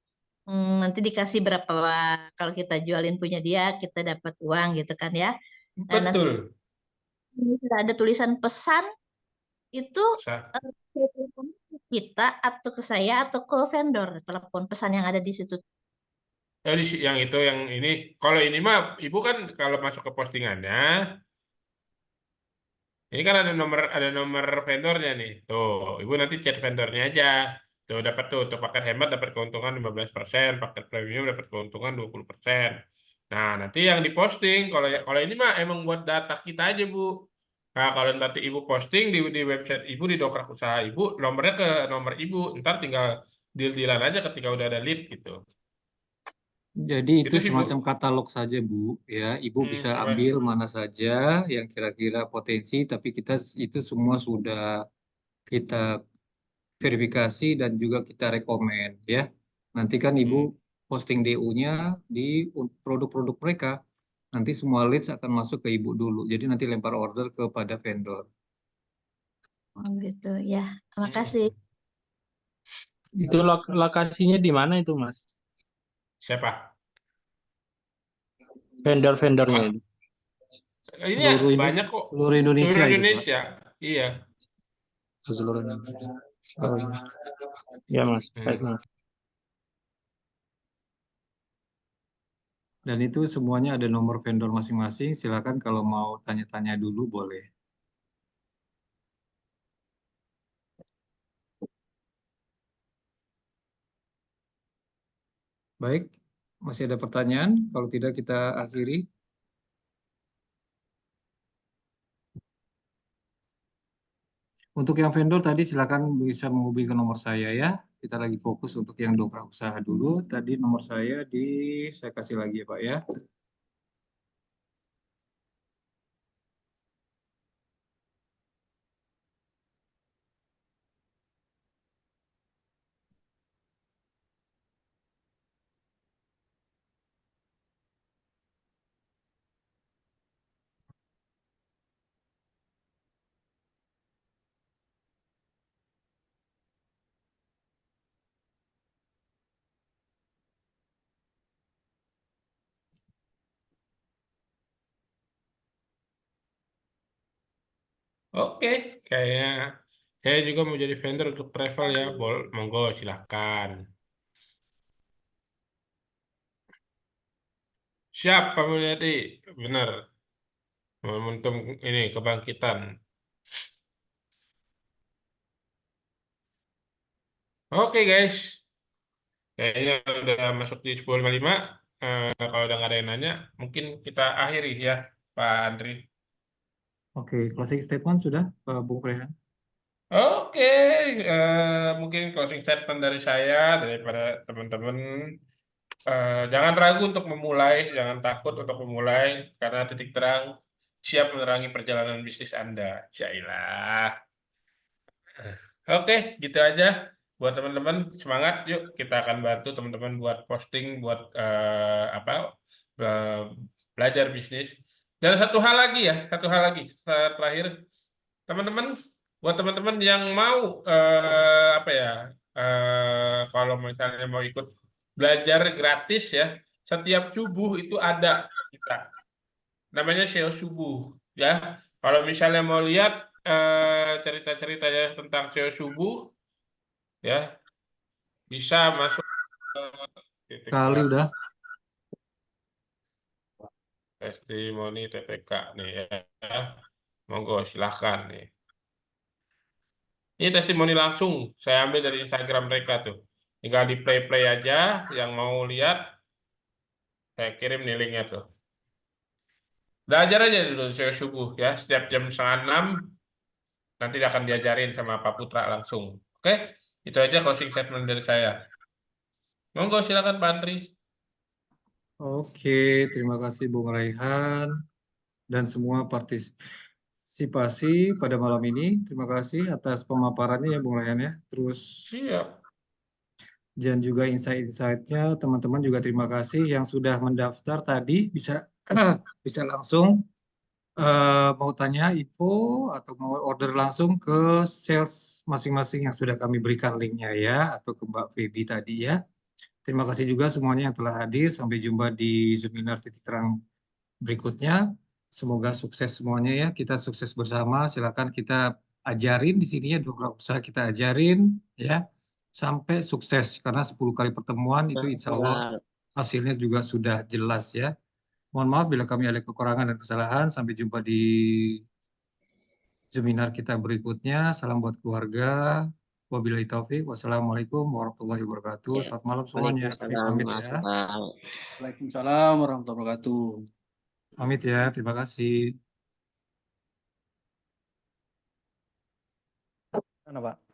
nanti dikasih berapa kalau kita jualin punya dia kita dapat uang gitu kan ya. Nah, nanti Betul. sudah ada tulisan pesan itu Sa- ke kita atau ke saya atau ke vendor telepon pesan yang ada di situ. yang itu yang ini. Kalau ini mah Ibu kan kalau masuk ke postingannya, ini kan ada nomor vendornya nih. Tuh, Ibu nanti chat vendornya aja. Tuh dapat tuh untuk paket hemat dapat keuntungan 15%, paket premium dapat keuntungan 20%. Nah, nanti yang diposting kalau ini mah emang buat data kita aja, Bu. Nah, kalau nanti Ibu posting di website Ibu di dongkrak usaha Ibu, nomornya ke nomor Ibu. Ntar tinggal deal-dealan aja ketika udah ada lead gitu. Jadi itu Gitu sih, Bu. semacam katalog saja Bu, ya. Ibu bisa ambil mana saja yang kira-kira potensi, tapi kita itu semua sudah kita verifikasi dan juga kita rekomen, ya. Nanti kan Ibu posting DU-nya di produk-produk mereka. Nanti semua leads akan masuk ke Ibu dulu. Jadi nanti lempar order kepada vendor. Oh gitu ya. Terima kasih. Itu lokasinya di mana itu, Mas? Siapa? Vendor-vendornya Wah, itu. ini ya banyak kok. Seluruh Indonesia Seluruh itu, Pak. Indonesia. Iya. Seluruh Indonesia. Oh, iya. Ya, Mas. Baik, Mas. Dan itu semuanya ada nomor vendor masing-masing. Silakan kalau mau tanya-tanya dulu boleh. Baik, masih ada pertanyaan? Kalau tidak kita akhiri. Untuk yang vendor tadi silakan bisa menghubungi ke nomor saya ya. Kita lagi fokus untuk yang dongkrak usaha dulu. Tadi nomor saya saya kasih lagi ya Pak ya. Oke, kayaknya Saya juga mau jadi vendor untuk travel ya, monggo silahkan. Siap, Pak Mulyadi. Benar. Momentum ini kebangkitan. Oke guys, kayaknya udah masuk di 10.55. Kalau udah nggak ada yang nanya, mungkin kita akhiri ya, Pak Andri. Oke, closing statement sudah, Pak Bung Rehan. Oke, mungkin closing statement dari saya, daripada teman-teman. Jangan ragu untuk memulai, jangan takut untuk memulai, karena Titik Terang siap menerangi perjalanan bisnis Anda. Jailah. Oke, gitu aja. Buat teman-teman, semangat. Yuk, kita akan bantu teman-teman buat posting, buat eh, belajar bisnis. Dan satu hal lagi ya, satu hal lagi. Terakhir, teman-teman, buat teman-teman yang mau kalau misalnya mau ikut belajar gratis ya, setiap subuh itu ada kita. Namanya SEO subuh ya. Kalau misalnya mau lihat cerita-ceritanya tentang SEO subuh ya, bisa masuk ke titik Kali udah. testimoni TPK nih ya. Monggo silahkan nih. Ini testimoni langsung saya ambil dari Instagram mereka tuh. Tinggal di play aja, yang mau lihat saya kirim nih linknya tuh. Belajar aja dulu SEO subuh ya, setiap jam 5:30 nanti akan diajarin sama Pak Putra langsung. Oke, itu aja closing statement dari saya. Monggo silakan Pak Andri. Oke, terima kasih Bung Raihan dan semua partisipasi pada malam ini. Terima kasih atas pemaparannya ya Bung Raihan ya. Terus Siap. dan juga insight-insightnya teman-teman juga terima kasih yang sudah mendaftar tadi bisa bisa langsung mau tanya info atau mau order langsung ke sales masing-masing yang sudah kami berikan linknya ya atau ke Mbak Feby tadi ya. Terima kasih juga semuanya yang telah hadir. Sampai jumpa di Zoominar Titik Terang berikutnya. Semoga sukses semuanya ya. Kita sukses bersama. Silakan kita ajarin di sini ya, dua usaha kita ajarin ya sampai sukses karena 10 kali pertemuan itu insya Allah hasilnya juga sudah jelas ya. Mohon maaf bila kami ada kekurangan dan kesalahan. Sampai jumpa di seminar kita berikutnya. Salam buat keluarga. Wabillahi taufik. Wassalamualaikum warahmatullahi wabarakatuh. Selamat malam semuanya. Kami pamit ya. Waalaikumsalam warahmatullahi wabarakatuh. Pamit ya. Terima kasih. Mana, Pak?